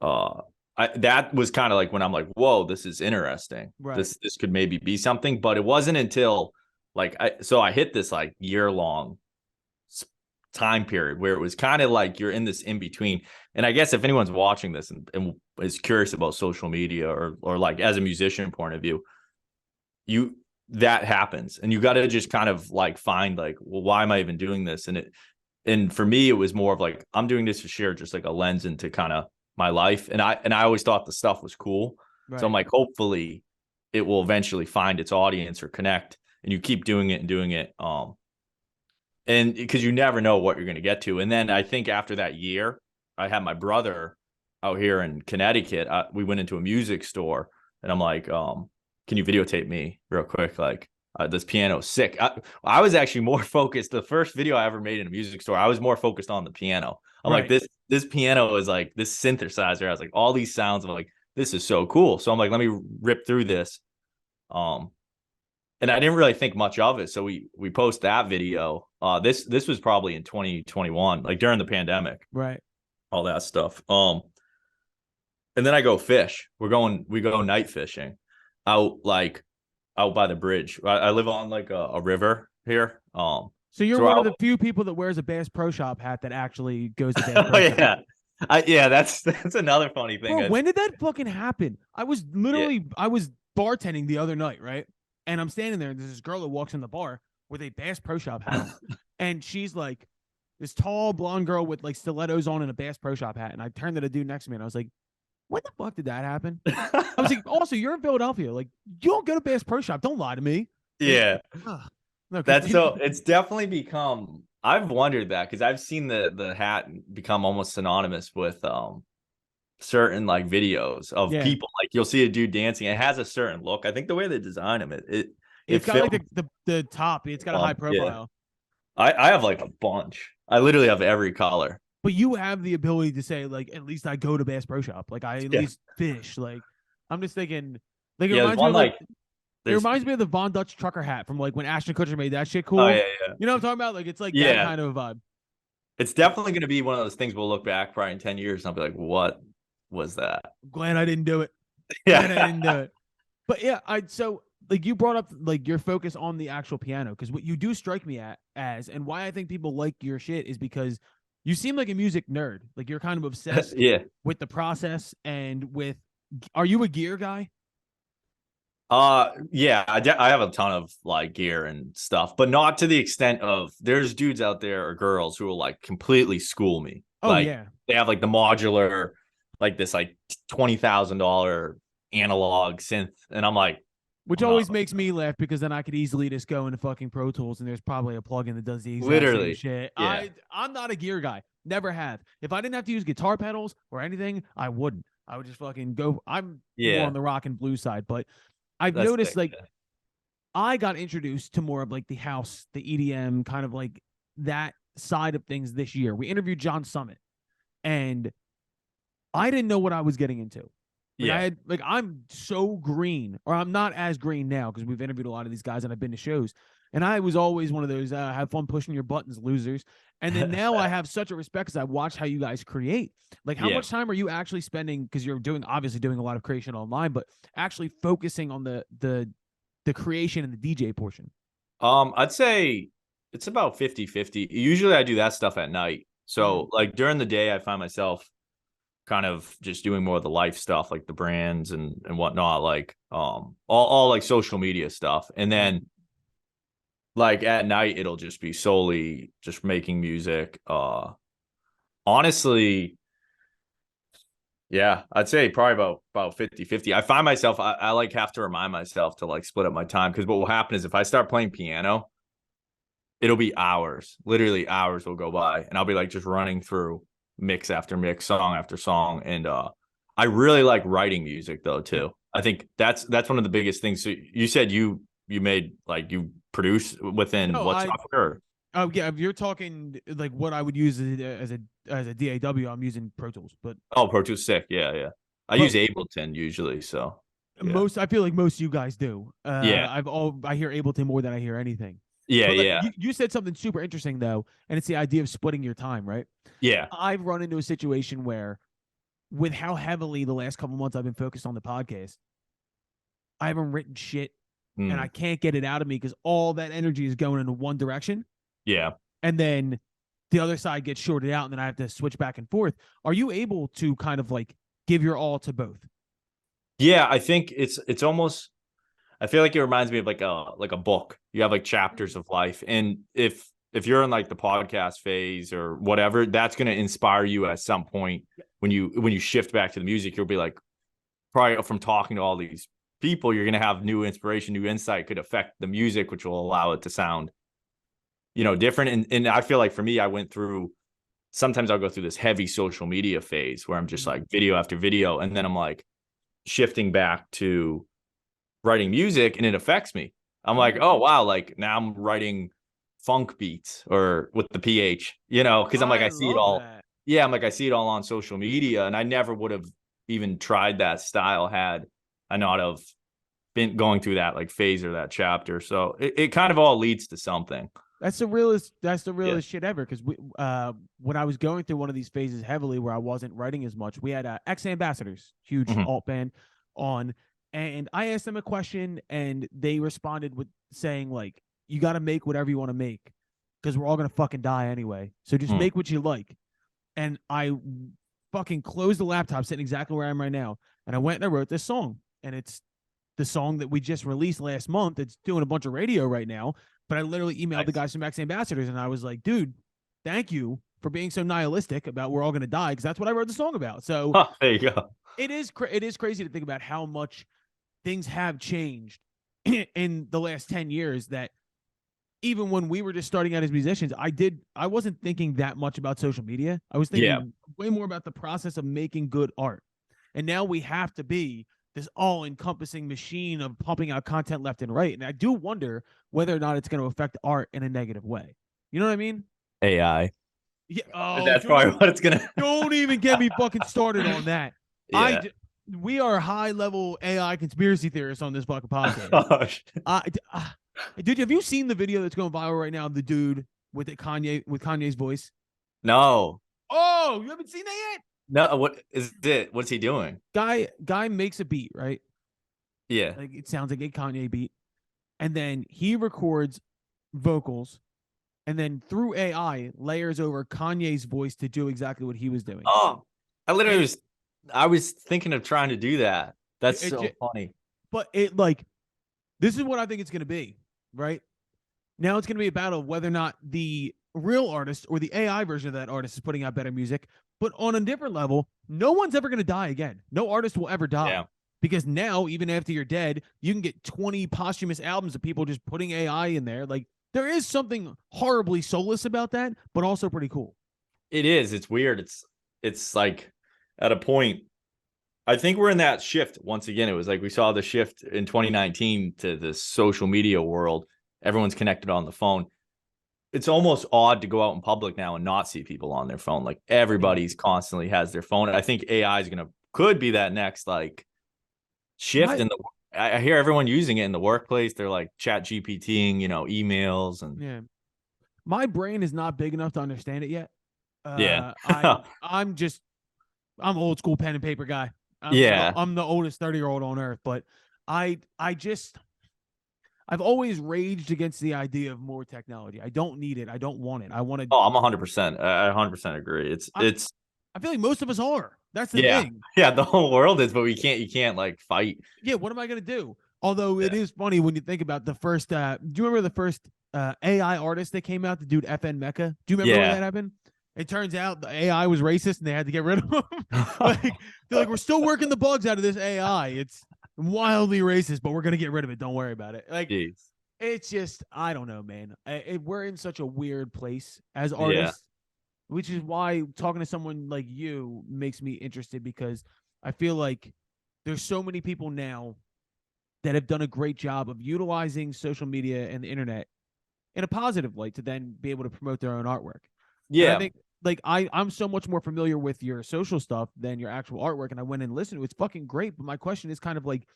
Speaker 8: that was kind of like when I'm like, whoa, this is interesting.
Speaker 2: Right.
Speaker 8: This could maybe be something, but it wasn't until like I hit this like year-long time period where it was kind of like you're in this in between. And I guess if anyone's watching this and is curious about social media or like as a musician point of view, that happens and you got to just kind of like find like, well, why am I even doing this? And for me, it was more of like, I'm doing this to share just like a lens into kind of my life. And I always thought the stuff was cool. Right. So I'm like, hopefully it will eventually find its audience or connect, and you keep doing it and doing it. And because you never know what you're going to get to. And then I think after that year, I had my brother out here in Connecticut. We went into a music store and I'm like, can you videotape me real quick? Like, this piano's sick. I was actually more focused. The first video I ever made in a music store, I was more focused on the piano. I'm like, this piano is like this synthesizer. I was like, all these sounds. I'm like, this is so cool. So I'm like, let me rip through this. And I didn't really think much of it. So we post that video. This was probably in 2021, like during the pandemic.
Speaker 2: Right.
Speaker 8: All that stuff. And then I go fish. We go night fishing out by the bridge. I live on like a river here.
Speaker 2: So you're one of the few people that wears a Bass Pro Shop hat that actually goes to Bass Pro Shop.
Speaker 8: That's another funny thing.
Speaker 2: Bro, when did that fucking happen? I was bartending the other night, right? And I'm standing there, and there's this girl that walks in the bar with a Bass Pro Shop hat on. And she's like this tall blonde girl with like stilettos on and a Bass Pro Shop hat. And I turned to the dude next to me and I was like, when the fuck did that happen? I was like, also, you're in Philadelphia. Like, you don't go to Bass Pro Shop. Don't lie to me.
Speaker 8: Yeah. No, it's definitely become, I've wondered that because I've seen the hat become almost synonymous with certain like videos of people. Like you'll see a dude dancing. It has a certain look. I think the way they design him,
Speaker 2: it's got like the top. It's got a high profile.
Speaker 8: Yeah. I have like a bunch. I literally have every color.
Speaker 2: But you have the ability to say like, at least I go to Bass Pro Shop. Like I at least fish. Like I'm just thinking. Like it reminds me of the Von Dutch trucker hat from like when Ashton Kutcher made that shit cool.
Speaker 8: Oh, yeah.
Speaker 2: You know what I'm talking about? Like it's like that kind of vibe.
Speaker 8: It's definitely going to be one of those things we'll look back probably in 10 years and I'll be like, what was that?
Speaker 2: I'm glad I didn't do it.
Speaker 8: Yeah.
Speaker 2: Glad I didn't do it. But yeah, so like you brought up like your focus on the actual piano, because what you do strike me as, and why I think people like your shit is because you seem like a music nerd. Like you're kind of obsessed with the process and with, are you a gear guy?
Speaker 8: Yeah, I have a ton of like gear and stuff, but not to the extent of there's dudes out there or girls who will like completely school me.
Speaker 2: Oh
Speaker 8: like,
Speaker 2: yeah.
Speaker 8: They have like the modular, like this like $20,000 analog synth. And I'm like,
Speaker 2: Which always makes me laugh because then I could easily just go into fucking Pro Tools and there's probably a plugin that does the exact same shit.
Speaker 8: Yeah.
Speaker 2: I'm not a gear guy. Never have. If I didn't have to use guitar pedals or anything, I wouldn't. I would just fucking go. I'm more on the rock and blues side, but I've noticed I got introduced to more of like the house, the EDM, kind of like that side of things this year. We interviewed John Summit, and I didn't know what I was getting into. I'm so green, or I'm not as green now because we've interviewed a lot of these guys and I've been to shows. And I was always one of those have fun pushing your buttons, losers. And then now I have such a respect because I watch how you guys create. Like, how much time are you actually spending? Because you're obviously doing a lot of creation online, but actually focusing on the creation and the DJ portion.
Speaker 8: I'd say it's about 50-50. Usually I do that stuff at night. So like during the day, I find myself kind of just doing more of the life stuff, like the brands and whatnot, like all like social media stuff. And then like at night, it'll just be solely just making music. Honestly, yeah, I'd say probably about 50-50. I find myself, I like have to remind myself to like split up my time, because what will happen is if I start playing piano, it'll be hours, literally hours will go by, and I'll be like just running through mix after mix, song after song. And I really like writing music though too. I think that's one of the biggest things. So you said you made, like, you produce within what software?
Speaker 2: Oh yeah, if you're talking like what I would use as a DAW, I'm using Pro Tools. But
Speaker 8: Pro Tools, sick. Yeah. I use Ableton usually, so
Speaker 2: I feel like most of you guys do.
Speaker 8: Yeah.
Speaker 2: I hear Ableton more than I hear anything.
Speaker 8: Yeah.
Speaker 2: You said something super interesting though, and it's the idea of splitting your time, right?
Speaker 8: Yeah.
Speaker 2: I've run into a situation where, with how heavily the last couple months I've been focused on the podcast, I haven't written shit, and I can't get it out of me because all that energy is going into one direction.
Speaker 8: Yeah.
Speaker 2: And then the other side gets shorted out, and then I have to switch back and forth. Are you able to kind of like give your all to both?
Speaker 8: Yeah, I think it's almost, I feel like it reminds me of like a book. You have like chapters of life, and if you're in like the podcast phase or whatever, that's going to inspire you at some point. When you shift back to the music, you'll be like, probably from talking to all these people, you're going to have new inspiration, new insight could affect the music, which will allow it to sound, different. And I feel like for me, I went through, sometimes I'll go through this heavy social media phase where I'm just like video after video. And then I'm like shifting back to writing music, and it affects me. I'm like, oh wow, like now I'm writing funk beats or with the PH, because I'm like, I see it all. Yeah, I'm like, I see it all on social media, and I never would have even tried that style had I not have been going through that like phase or that chapter. So it kind of all leads to something.
Speaker 2: That's the realest shit ever. Because when I was going through one of these phases heavily where I wasn't writing as much, we had X Ambassadors, huge alt band, on, and I asked them a question, and they responded with saying like, you got to make whatever you want to make because we're all gonna fucking die anyway. So just make what you like. And I fucking closed the laptop, sitting exactly where I am right now, and I went and I wrote this song, and it's the song that we just released last month. It's doing a bunch of radio right now. But I literally emailed the guys from X Ambassadors, and I was like, dude, thank you for being so nihilistic about we're all going to die, because that's what I wrote the song about. So
Speaker 8: there you go.
Speaker 2: It is crazy to think about how much things have changed in the last 10 years, that even when we were just starting out as musicians, I wasn't thinking that much about social media. I was thinking way more about the process of making good art. And now we have to be this all-encompassing machine of pumping out content left and right. And I do wonder whether or not it's going to affect art in a negative way. You know what I mean?
Speaker 8: AI.
Speaker 2: Yeah.
Speaker 8: That's probably what it's going to.
Speaker 2: Don't even get me fucking started on that.
Speaker 8: Yeah.
Speaker 2: We are high-level AI conspiracy theorists on this fucking podcast. Dude, have you seen the video that's going viral right now? The dude with Kanye's voice?
Speaker 8: No.
Speaker 2: Oh, you haven't seen that yet?
Speaker 8: No, what is it? What's he doing?
Speaker 2: Guy makes a beat, right?
Speaker 8: Yeah.
Speaker 2: Like it sounds like a Kanye beat. And then he records vocals, and then through AI layers over Kanye's voice to do exactly what he was doing.
Speaker 8: Oh, I was thinking of trying to do that. That's so funny.
Speaker 2: But this is what I think it's going to be, right? Now it's going to be a battle of whether or not the real artist or the AI version of that artist is putting out better music. But on a different level, no one's ever going to die again. No artist will ever die.
Speaker 8: Yeah.
Speaker 2: Because now, even after you're dead, you can get 20 posthumous albums of people just putting AI in there. Like, there is something horribly soulless about that, but also pretty cool.
Speaker 8: It is. It's weird. It's like at a point, I think we're in that shift. Once again, it was like we saw the shift in 2019 to the social media world. Everyone's connected on the phone. It's almost odd to go out in public now and not see people on their phone. Like everybody's constantly has their phone. I think AI is could be that next like shift in the. I hear everyone using it in the workplace. They're like chat GPTing, emails and
Speaker 2: yeah. My brain is not big enough to understand it yet.
Speaker 8: Yeah.
Speaker 2: I'm old school pen and paper guy. I'm the oldest 30-year-old on earth, but I've always raged against the idea of more technology. I don't need it. I don't want it. I want to.
Speaker 8: Oh, I'm 100%. I 100% agree.
Speaker 2: I feel like most of us are. That's the thing.
Speaker 8: Yeah, the whole world is, but you can't like fight.
Speaker 2: Yeah, what am I gonna do? Although it is funny when you think about the first. Do you remember the first AI artist that came out, the dude FN Mecca? Do you remember when that happened? It turns out the AI was racist and they had to get rid of him. They're like, we're still working the bugs out of this AI. It's wildly racist, but we're gonna get rid of it. Don't worry about it. Like,
Speaker 8: Jeez.
Speaker 2: It's just, I don't know, man. We're in such a weird place as artists, which is why talking to someone like you makes me interested, because I feel like there's so many people now that have done a great job of utilizing social media and the internet in a positive light to then be able to promote their own artwork.
Speaker 8: Yeah.
Speaker 2: And I think like I'm so much more familiar with your social stuff than your actual artwork, and I went and listened to it. It's fucking great. But my question is kind of like,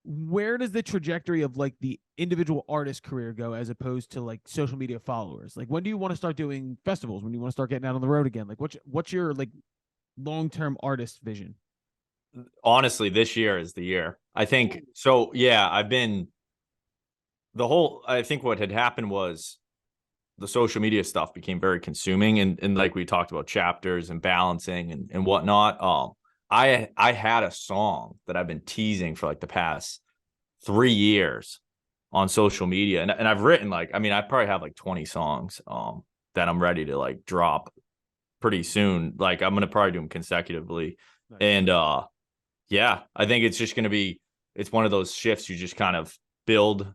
Speaker 2: where does the trajectory of like the individual artist career go as opposed to like social media followers? Like, when do you want to start doing festivals? When do you want to start getting out on the road again? Like, what's your like long-term artist vision?
Speaker 8: Honestly, this year is the year. I think so. Yeah, I think what had happened was the social media stuff became very consuming, and like we talked about chapters and balancing and whatnot. I had a song that I've been teasing for like the past 3 years on social media, and I've written I probably have like 20 songs that I'm ready to like drop pretty soon. Like I'm gonna probably do them consecutively. Nice. And I think it's just it's one of those shifts. You just kind of build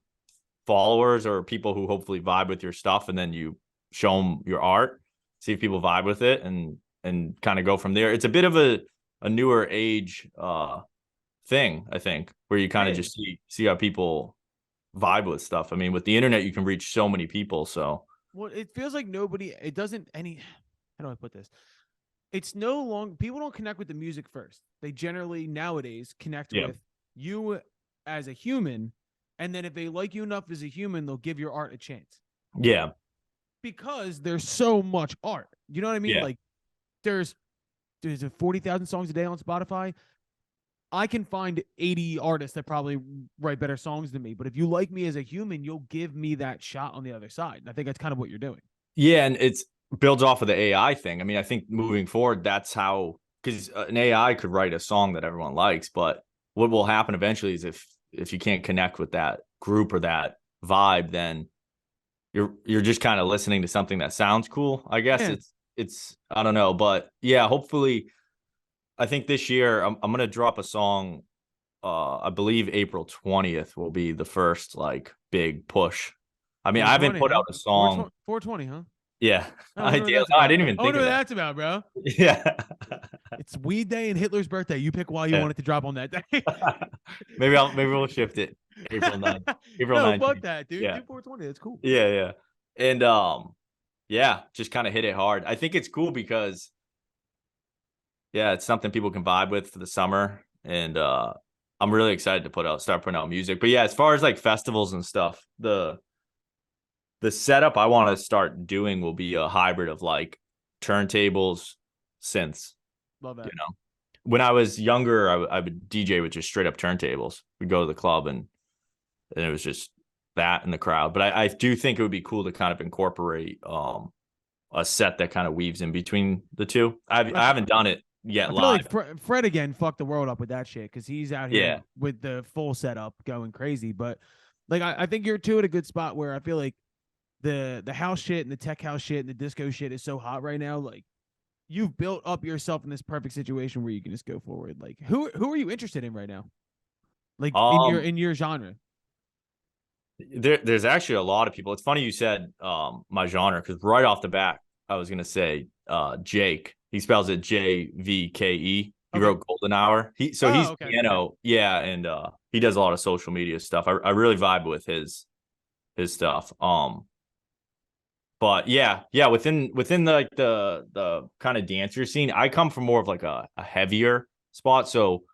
Speaker 8: followers or people who hopefully vibe with your stuff, and then you show them your art, see if people vibe with it, and kind of go from there. It's a bit of a newer age thing, I think, where you kind of just see how people vibe with stuff. I mean, with the internet, you can reach so many people. So,
Speaker 2: well, it feels like how do I put this? It's no longer, people don't connect with the music first. They generally nowadays connect with you as a human. And then if they like you enough as a human, they'll give your art a chance.
Speaker 8: Yeah.
Speaker 2: Because there's so much art. You know what I mean? Yeah. Like there's 40,000 songs a day on Spotify. I can find 80 artists that probably write better songs than me. But if you like me as a human, you'll give me that shot on the other side. And I think that's kind of what you're doing.
Speaker 8: Yeah. And it's builds off of the AI thing. I mean, I think moving forward, that's how, because an AI could write a song that everyone likes, but what will happen eventually is if you can't connect with that group or that vibe, then you're just kind of listening to something that sounds cool. I guess it's I don't know, but yeah, hopefully I think this year I'm going to drop a song. I believe April 20th will be the first like big push. I mean, I haven't put out a song.
Speaker 2: 420, huh?
Speaker 8: Yeah. I didn't even think of that.
Speaker 2: That's about, bro.
Speaker 8: Yeah.
Speaker 2: It's weed day and Hitler's birthday. You pick why you want it to drop on that day.
Speaker 8: maybe we'll shift it. April 9th. April 9th.
Speaker 2: No, fuck that, dude.
Speaker 8: Yeah.
Speaker 2: Do 420. That's cool.
Speaker 8: Yeah. And just kind of hit it hard. I think it's cool because it's something people can vibe with for the summer. And I'm really excited to start putting out music. But yeah, as far as like festivals and stuff, the setup I want to start doing will be a hybrid of like turntables, synths.
Speaker 2: Love that.
Speaker 8: You know, when I was younger, I would DJ with just straight up turntables. We'd go to the club and it was just that in the crowd. But I do think it would be cool to kind of incorporate a set that kind of weaves in between the two. I haven't done it yet live.
Speaker 2: Like Fred again fucked the world up with that shit because he's out here with the full setup going crazy. But like I think you're too at a good spot where I feel like the house shit and the tech house shit and the disco shit is so hot right now. Like you've built up yourself in this perfect situation where you can just go forward. Like who are you interested in right now? Like in your genre?
Speaker 8: There's actually a lot of people. It's funny you said my genre, because right off the bat, I was gonna say Jake. He spells it JVKE. He wrote Golden Hour. He's piano, yeah, and he does a lot of social media stuff. I really vibe with his stuff. But yeah, within the kind of dancer scene, I come from more of like a heavier spot. So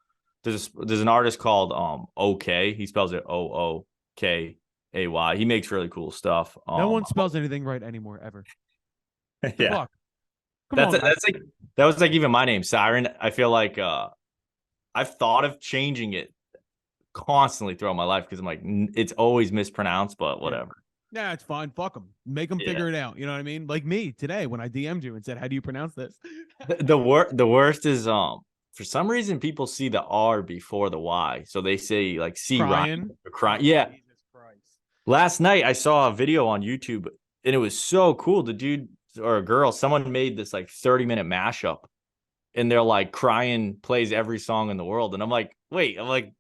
Speaker 8: there's an artist called OK. He spells it OOKAY. He makes really cool stuff.
Speaker 2: No one spells anything right anymore ever.
Speaker 8: Yeah.
Speaker 2: Fuck. That's
Speaker 8: like that was like even my name, Cyran. I feel like I've thought of changing it constantly throughout my life because I'm like it's always mispronounced, but whatever.
Speaker 2: Yeah, it's fine. Fuck them. Make them figure it out. You know what I mean? Like me today when I DM'd you and said, "How do you pronounce this?"
Speaker 8: The worst is for some reason people see the R before the Y, so they say like Cyran or crying. Yeah. Jesus Christ. Last night I saw a video on YouTube and it was so cool. The dude or a girl, someone made this like 30-minute mashup, and they're like crying plays every song in the world, and I'm like, wait, and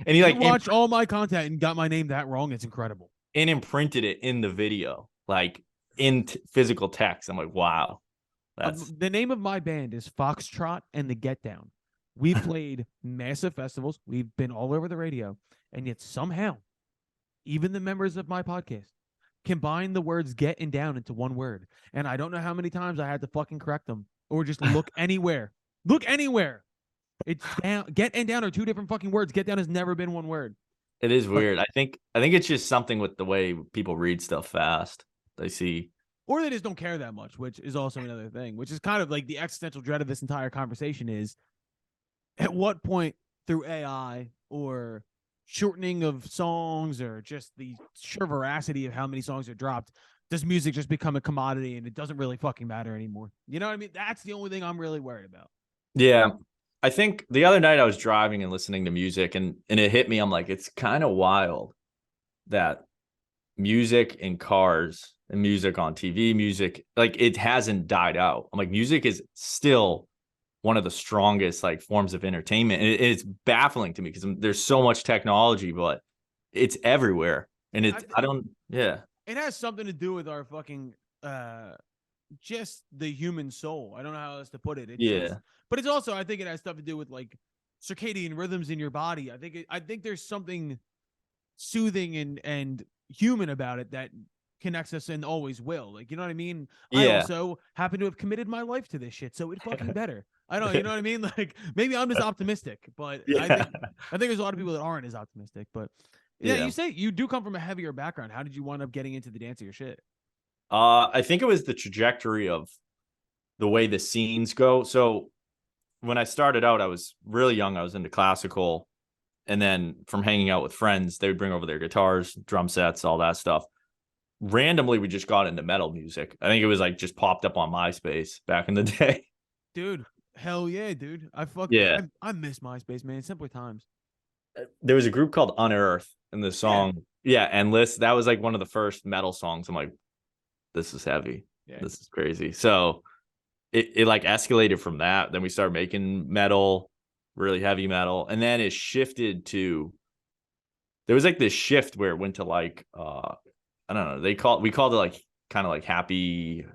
Speaker 8: he like
Speaker 2: watched all my content and got my name that wrong. It's incredible.
Speaker 8: And imprinted it in the video, like in physical text. I'm like, wow. That's
Speaker 2: the name of my band is Foxtrot and the Get Down. We played massive festivals. We've been all over the radio, and yet somehow, even the members of my podcast combine the words "get" and "down" into one word. And I don't know how many times I had to fucking correct them or just look anywhere. Look anywhere. It's down. Get and down are two different fucking words. Get down has never been one word.
Speaker 8: It is weird. I think it's just something with the way people read stuff fast. They see,
Speaker 2: or they just don't care that much, which is also another thing. Which is kind of like the existential dread of this entire conversation is: at what point through AI or shortening of songs or just the sheer veracity of how many songs are dropped, does music just become a commodity and it doesn't really fucking matter anymore? You know what I mean? That's the only thing I'm really worried about.
Speaker 8: Yeah. I think the other night I was driving and listening to music and it hit me. I'm like, it's kind of wild that music in cars and music on TV, music, like it hasn't died out. I'm like, music is still one of the strongest like forms of entertainment. And it's baffling to me because there's so much technology, but it's everywhere. And it
Speaker 2: has something to do with our fucking, just the human soul. I don't know how else to put it. But it's also, I think it has stuff to do with like circadian rhythms in your body. I think there's something soothing and human about it that connects us and always will. Like, you know what I mean? I also happen to have committed my life to this shit, so it's fucking better. I don't, you know what I mean? Like maybe I'm just optimistic, but I think there's a lot of people that aren't as optimistic. But you say you do come from a heavier background. How did you wind up getting into the dancier shit?
Speaker 8: I think it was the trajectory of the way the scenes go. So when I started out, I was really young. I was into classical. And then from hanging out with friends, they would bring over their guitars, drum sets, all that stuff. Randomly, we just got into metal music. I think it was like just popped up on MySpace back in the day.
Speaker 2: Dude, hell yeah, dude. I miss MySpace, man. Simpler times.
Speaker 8: There was a group called Unearth and the song, Endless. That was like one of the first metal songs. I'm like, this is heavy. Yeah. This is crazy. So it like escalated from that. Then we started making metal, really heavy metal. And then it shifted to, there was like this shift where it went to like, I don't know. We called it like kind of like happy.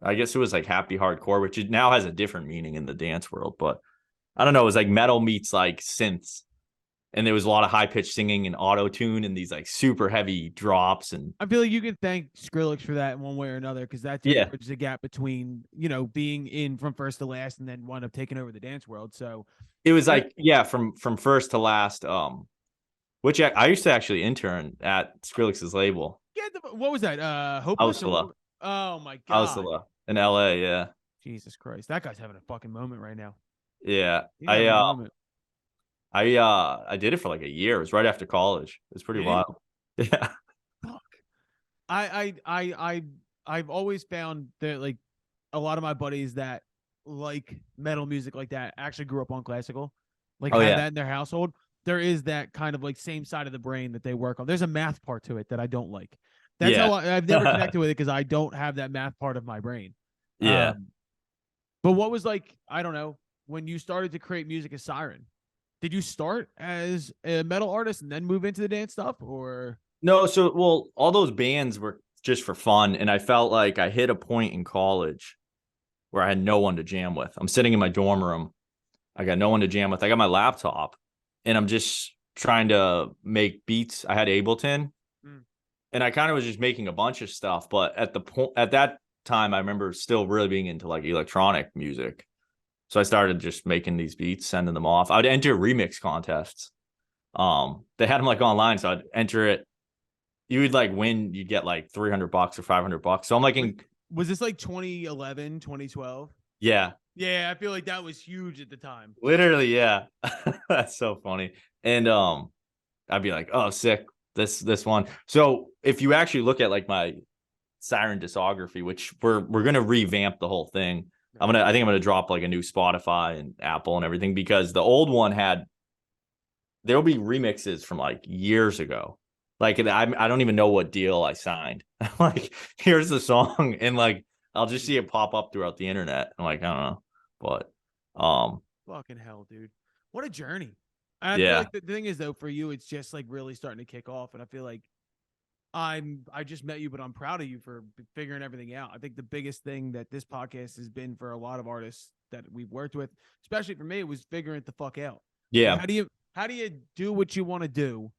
Speaker 8: I guess it was like happy hardcore, which it now has a different meaning in the dance world. But I don't know. It was like metal meets like synths. And there was a lot of high pitched singing and auto tune and these like super heavy drops. And
Speaker 2: I feel like you can thank Skrillex for that in one way or another, because that bridges the gap between, being in from first to last and then wound up taking over the dance world. So
Speaker 8: it was like, from first to last, which I used to actually intern at Skrillex's label.
Speaker 2: What was that?
Speaker 8: Ausula.
Speaker 2: Oh my God.
Speaker 8: Ausula in LA. Yeah.
Speaker 2: Jesus Christ. That guy's having a fucking moment right now.
Speaker 8: Yeah. I did it for like a year. It was right after college. It was pretty wild. Yeah.
Speaker 2: Fuck. I've always found that like a lot of my buddies that like metal music like that actually grew up on classical, like have that in their household. There is that kind of like same side of the brain that they work on. There's a math part to it that I don't like. That's how I've never connected with it, because I don't have that math part of my brain.
Speaker 8: Yeah.
Speaker 2: But what was like, I don't know, when you started to create music as Cyran? Did you start as a metal artist and then move into the dance stuff, or?
Speaker 8: No, so well, all those bands were just for fun, and I felt like I hit a point in college where I had no one to jam with. I'm sitting in my dorm room. I got no one to jam with. I got my laptop, and I'm just trying to make beats. I had Ableton, and I kind of was just making a bunch of stuff. But at that time, I remember still really being into like electronic music. So I started just making these beats, sending them off. I'd enter remix contests. They had them like online, so I'd enter it. You would like win, you'd get like $300 or $500. So I'm like,
Speaker 2: was this like 2011, 2012?
Speaker 8: Yeah.
Speaker 2: Yeah, I feel like that was huge at the time.
Speaker 8: Literally, yeah. That's so funny. And I'd be like, oh, sick. This one. So if you actually look at like my Cyran discography, which we're gonna revamp the whole thing. I think I'm gonna drop like a new Spotify and Apple and everything, because the old one there'll be remixes from like years ago. Like I don't even know what deal I signed. Like, here's the song, and like I'll just see it pop up throughout the internet. I'm like, I don't know, but
Speaker 2: fucking hell, dude, what a journey. And I feel like the thing is though, for you, it's just like really starting to kick off, and I feel like I just met you, but I'm proud of you for figuring everything out. I think the biggest thing that this podcast has been for a lot of artists that we've worked with, especially for me, was figuring it the fuck out.
Speaker 8: Yeah.
Speaker 2: Like, how do you do what you want to do,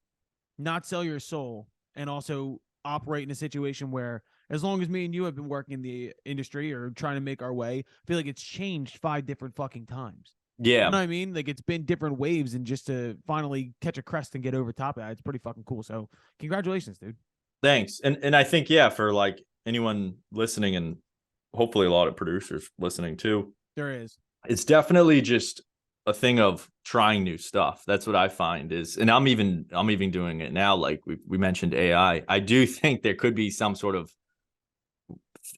Speaker 2: not sell your soul, and also operate in a situation where, as long as me and you have been working in the industry or trying to make our way, I feel like it's changed 5 different fucking times.
Speaker 8: Yeah.
Speaker 2: You know what I mean? Like, it's been different waves, and just to finally catch a crest and get over top of that, it's pretty fucking cool. So congratulations, dude.
Speaker 8: Thanks. And I think, yeah, for like anyone listening, and hopefully a lot of producers listening too,
Speaker 2: there is.
Speaker 8: It's definitely just a thing of trying new stuff. That's what I find is, and I'm even doing it now. Like we mentioned AI. I do think there could be some sort of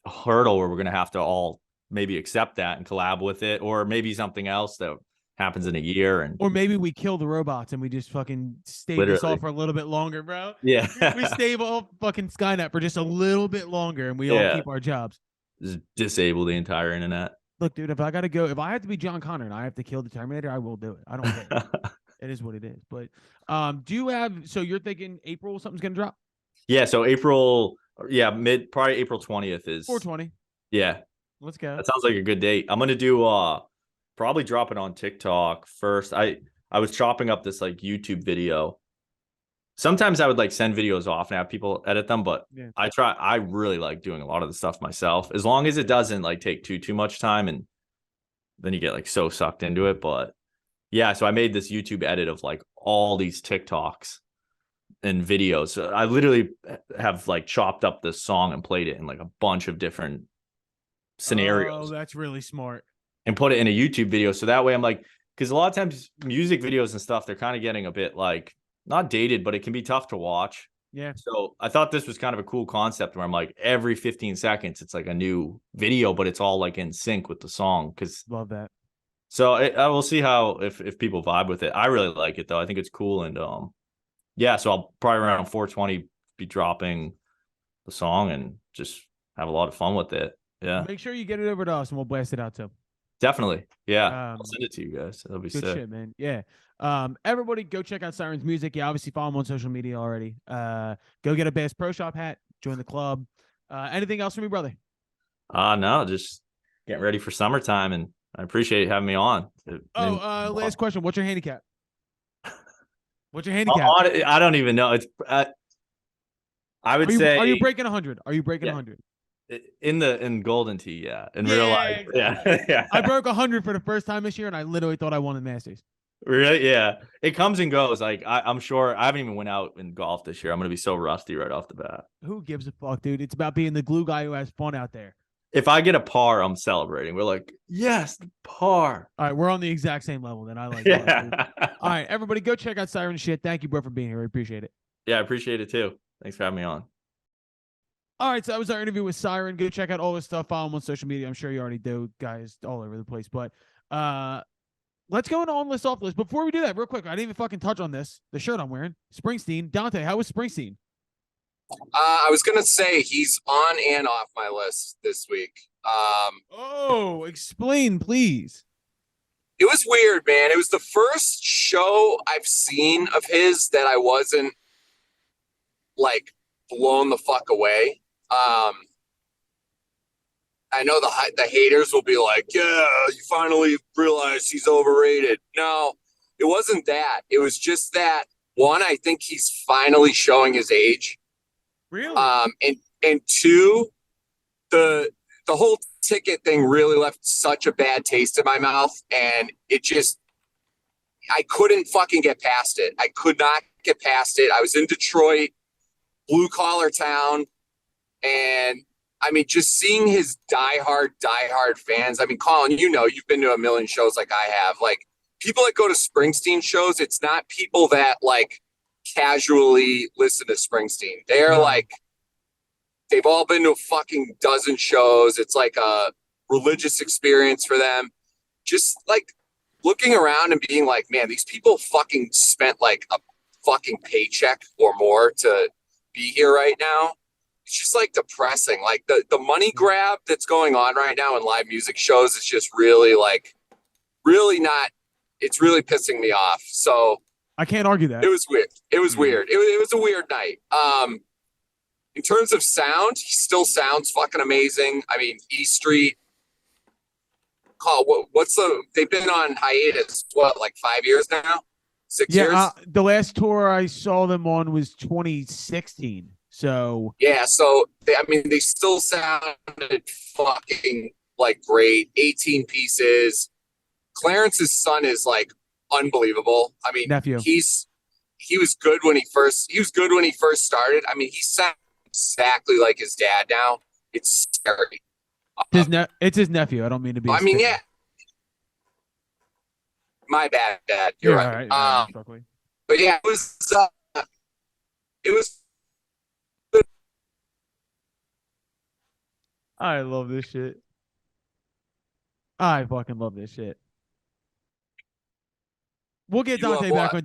Speaker 8: hurdle where we're going to have to all maybe accept that and collab with it, or maybe something else that happens in a year, and
Speaker 2: or maybe we kill the robots and we just fucking stave this off for a little bit longer, bro.
Speaker 8: Yeah.
Speaker 2: we stave off fucking Skynet for just a little bit longer, and we all keep our jobs.
Speaker 8: Just disable the entire internet.
Speaker 2: Look, dude, if I have to be John Connor and I have to kill the Terminator, I will do it. I don't care. It is what it is. But do you have, so you're thinking April something's gonna drop?
Speaker 8: Yeah, so April, probably April 20th is
Speaker 2: 420.
Speaker 8: Yeah.
Speaker 2: Let's go.
Speaker 8: That sounds like a good date. I'm gonna do probably drop it on TikTok first. I was chopping up this like YouTube video. Sometimes I would like send videos off and have people edit them, but I really like doing a lot of the stuff myself, as long as it doesn't like take too much time, and then you get like so sucked into it. But yeah, so I made this YouTube edit of like all these TikToks and videos. So I literally have like chopped up this song and played it in like a bunch of different scenarios.
Speaker 2: Oh, that's really smart.
Speaker 8: And put it in a YouTube video. So that way I'm like, because a lot of times music videos and stuff, they're kind of getting a bit like, not dated, but it can be tough to watch.
Speaker 2: Yeah.
Speaker 8: So I thought this was kind of a cool concept where I'm like, every 15 seconds, it's like a new video, but it's all like in sync with the song. Cause
Speaker 2: love that.
Speaker 8: So I will see how, if people vibe with it. I really like it though. I think it's cool. And yeah, so I'll probably around 420 be dropping the song and just have a lot of fun with it. Yeah.
Speaker 2: Make sure you get it over to us and we'll blast it out too.
Speaker 8: Definitely. Yeah. I'll send it to you guys. That'll be
Speaker 2: good
Speaker 8: sick.
Speaker 2: Shit, man. Yeah. Everybody go check out Cyran's music. You obviously follow him on social media already. Go get a Bass Pro Shop hat, join the club. Anything else for me, brother?
Speaker 8: No, just getting ready for summertime, and I appreciate having me on.
Speaker 2: Last question. What's your handicap? What's your handicap?
Speaker 8: I don't even know. It's I would say,
Speaker 2: are you breaking 100? Are you breaking 100?
Speaker 8: In Golden Tee, yeah. In real life,
Speaker 2: exactly.
Speaker 8: yeah.
Speaker 2: I broke 100 for the first time this year, and I literally thought I won the Masters.
Speaker 8: Really? Yeah. It comes and goes. Like I'm sure I haven't even went out in golf this year. I'm gonna be so rusty right off the bat.
Speaker 2: Who gives a fuck, dude? It's about being the glue guy who has fun out there.
Speaker 8: If I get a par, I'm celebrating. We're like, yes, the par.
Speaker 2: All right, we're on the exact same level. Then I like.
Speaker 8: Yeah.
Speaker 2: All right, everybody, go check out Cyran shit. Thank you, bro, for being here. I appreciate it.
Speaker 8: Yeah, I appreciate it too. Thanks for having me on.
Speaker 2: All right, so that was our interview with Cyran. Go check out all his stuff. Follow him on social media. I'm sure you already do, guys, all over the place. But let's go into on list, off list. Before we do that, real quick, I didn't even fucking touch on this. The shirt I'm wearing, Springsteen. Dante, how was Springsteen?
Speaker 3: I was gonna say he's on and off my list this week.
Speaker 2: Oh, explain, please.
Speaker 3: It was weird, man. It was the first show I've seen of his that I wasn't like blown the fuck away. I know the haters will be like, yeah, you finally realize he's overrated. No, it wasn't that. It was just that, one, I think he's finally showing his age.
Speaker 2: Really?
Speaker 3: And two, the whole ticket thing really left such a bad taste in my mouth, and it just, I couldn't fucking get past it. I could not get past it. I was in Detroit, blue collar town, and I mean, just seeing his diehard fans. I mean, Colin, you know, you've been to a million shows like I have. Like, people that go to Springsteen shows, it's not people that like casually listen to Springsteen. They're like, they've all been to a fucking dozen shows. It's like a religious experience for them. Just like looking around and being like, man, these people fucking spent like a fucking paycheck or more to be here right now. It's just like depressing. Like the money grab that's going on right now in live music shows is just really like, really not, it's really pissing me off. So
Speaker 2: I can't argue that.
Speaker 3: it was weird. It was weird. It was a weird night. In terms of sound, he still sounds fucking amazing. I mean, E Street. What's they've been on hiatus, what, like 5 years now? 6 years?
Speaker 2: The last tour I saw them on was 2016. So
Speaker 3: yeah, so they still sounded fucking like great. 18 pieces. Clarence's son is like unbelievable. I mean,
Speaker 2: nephew.
Speaker 3: He was good when he first started. I mean, he sounds exactly like his dad now. It's scary.
Speaker 2: It's his nephew. I don't mean to be.
Speaker 3: I mean, yeah. My bad, Dad. You're right. But yeah, it was.
Speaker 2: I love this shit. I fucking love this shit. We'll get Dante back when.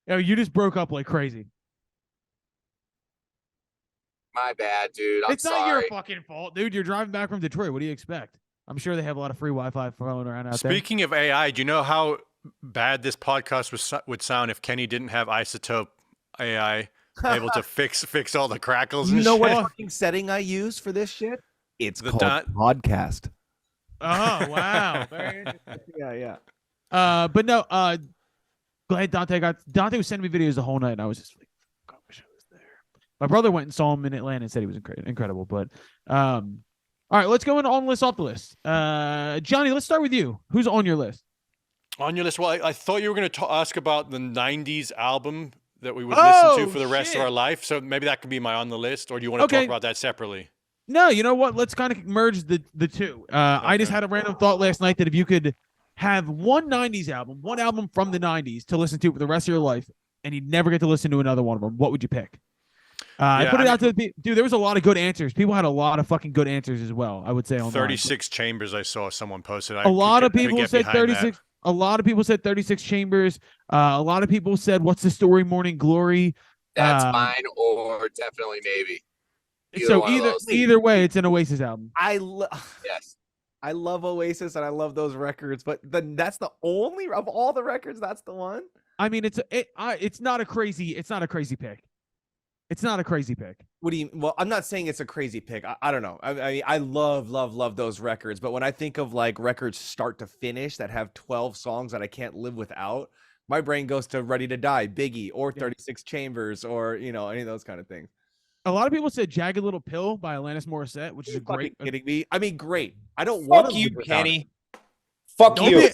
Speaker 2: Oh, you just broke up like crazy.
Speaker 3: My bad, dude.
Speaker 2: It's not your fucking fault, dude. You're driving back from Detroit. What do you expect? I'm sure they have a lot of free Wi-Fi flowing around out there.
Speaker 5: Speaking of AI, do you know how bad this podcast would sound if Kenny didn't have Isotope AI able to fix all the crackles and
Speaker 1: You know
Speaker 5: shit?
Speaker 1: what fucking setting I use for this shit? It's called podcast.
Speaker 2: Oh, wow. Very interesting.
Speaker 1: Yeah.
Speaker 2: But no, glad Dante was sending me videos the whole night, and I was just like, God, I wish I was there. My brother went and saw him in Atlanta and said he was incredible. But all right, let's go on the list, off the list. Johnny, let's start with you. Who's on your list?
Speaker 5: On your list? Well, I thought you were going to ask about the 90s album that we would listen to for the rest of our life. So maybe that could be my on the list, or do you want to talk about that separately?
Speaker 2: No, you know what? Let's kind of merge the two. Okay. I just had a random thought last night that if you could have one 90s album, one album from the 90s to listen to for the rest of your life, and you'd never get to listen to another one of them, what would you pick? I put it out to dude. There was a lot of good answers. People had a lot of fucking good answers as well. I would say on
Speaker 5: 36 Chambers. I saw someone posted.
Speaker 2: A lot of people said 36. A lot of people said 36 Chambers. A lot of people said, "What's the Story? Morning Glory."
Speaker 3: That's mine, or definitely maybe.
Speaker 2: Either way, it's an Oasis album.
Speaker 3: Yes.
Speaker 1: I love Oasis and I love those records, but that's the only of all the records. That's the one.
Speaker 2: I mean, it's not a crazy pick. It's not a crazy pick.
Speaker 1: What do you? Well, I'm not saying it's a crazy pick. I don't know. I love those records, but when I think of like records start to finish that have 12 songs that I can't live without, my brain goes to Ready to Die, Biggie, or 36 Chambers, or any of those kind of things.
Speaker 2: A lot of people said "Jagged Little Pill" by Alanis Morissette, which is a great.
Speaker 1: Kidding me? I mean, great. I don't want
Speaker 7: to. Fuck you, Kenny.
Speaker 2: Fuck you.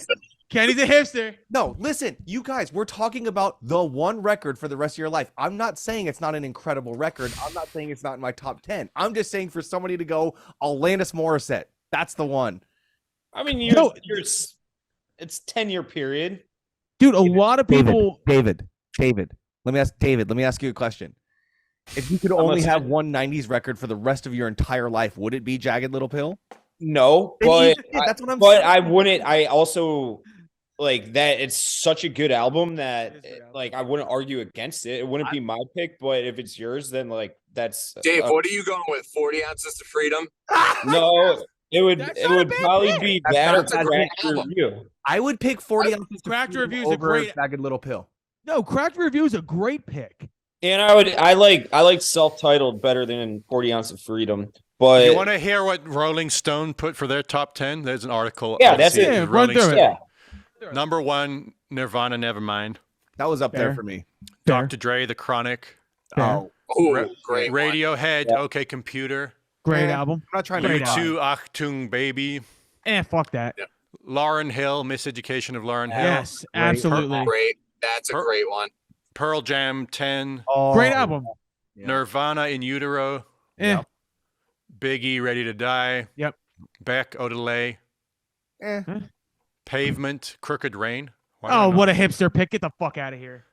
Speaker 2: Kenny's a hipster.
Speaker 1: No, listen, you guys, we're talking about the one record for the rest of your life. I'm not saying it's not an incredible record. I'm not saying it's not in my top 10. I'm just saying for somebody to go Alanis Morissette, that's the one.
Speaker 7: I mean, it's 10-year period.
Speaker 2: Dude, a lot of people.
Speaker 1: David, let me ask you a question. If you could only have one 90s record for the rest of your entire life, would it be Jagged Little Pill?
Speaker 7: No, but
Speaker 1: that's what I'm saying.
Speaker 7: But I wouldn't. I also like that. It's such a good album that
Speaker 2: It is a good album.
Speaker 7: like I wouldn't argue against it. It wouldn't be my pick, but if it's yours, then like that's
Speaker 3: Dave, what are you going with? 40 Ounces to Freedom?
Speaker 7: no. It would
Speaker 2: That's not a bad
Speaker 7: probably
Speaker 2: pick.
Speaker 7: be
Speaker 1: That's
Speaker 7: that
Speaker 1: not
Speaker 7: or
Speaker 1: a bad
Speaker 7: Cracked
Speaker 3: album.
Speaker 7: Review.
Speaker 1: I would pick 40 ounces to
Speaker 2: Cracked
Speaker 1: Freedom
Speaker 2: Review is a
Speaker 1: over
Speaker 2: great-
Speaker 1: Jagged Little Pill.
Speaker 2: No, Cracked Review is a great pick.
Speaker 7: And I like self-titled better than 40 Ounce of Freedom. But
Speaker 5: You want to hear what Rolling Stone put for their top 10? There's an article.
Speaker 7: Yeah, that's
Speaker 5: obviously,
Speaker 7: it.
Speaker 2: Yeah, run
Speaker 5: Rolling
Speaker 2: through it.
Speaker 5: Stone.
Speaker 7: yeah.
Speaker 5: Number 1, Nirvana, Nevermind.
Speaker 1: That was up there
Speaker 2: Fair.
Speaker 1: for me.
Speaker 2: Fair.
Speaker 5: Dr. Dre, The Chronic.
Speaker 2: Fair.
Speaker 1: Oh,
Speaker 3: Oh, great. one.
Speaker 5: Radiohead,
Speaker 7: Yeah.
Speaker 5: OK Computer.
Speaker 2: Great
Speaker 1: Eh.
Speaker 2: album.
Speaker 1: I'm not trying to
Speaker 2: Great
Speaker 1: be
Speaker 2: album.
Speaker 5: U2, Achtung Baby.
Speaker 2: Fuck that.
Speaker 3: Yeah.
Speaker 5: Lauryn Hill, Miseducation of Lauryn Hill.
Speaker 2: Yes,
Speaker 1: Great.
Speaker 2: absolutely.
Speaker 3: Great. That's a
Speaker 5: Per-
Speaker 3: great one.
Speaker 5: Pearl Jam, 10.
Speaker 1: Oh,
Speaker 2: Great album.
Speaker 1: yeah.
Speaker 5: Nirvana, In Utero.
Speaker 2: Eh.
Speaker 5: Biggie, Ready to Die.
Speaker 2: Yep.
Speaker 5: Beck, Odelay.
Speaker 1: Eh.
Speaker 5: Pavement, Crooked Rain. Why
Speaker 2: Oh,
Speaker 5: not?
Speaker 2: what a hipster pick. Get the fuck out of here.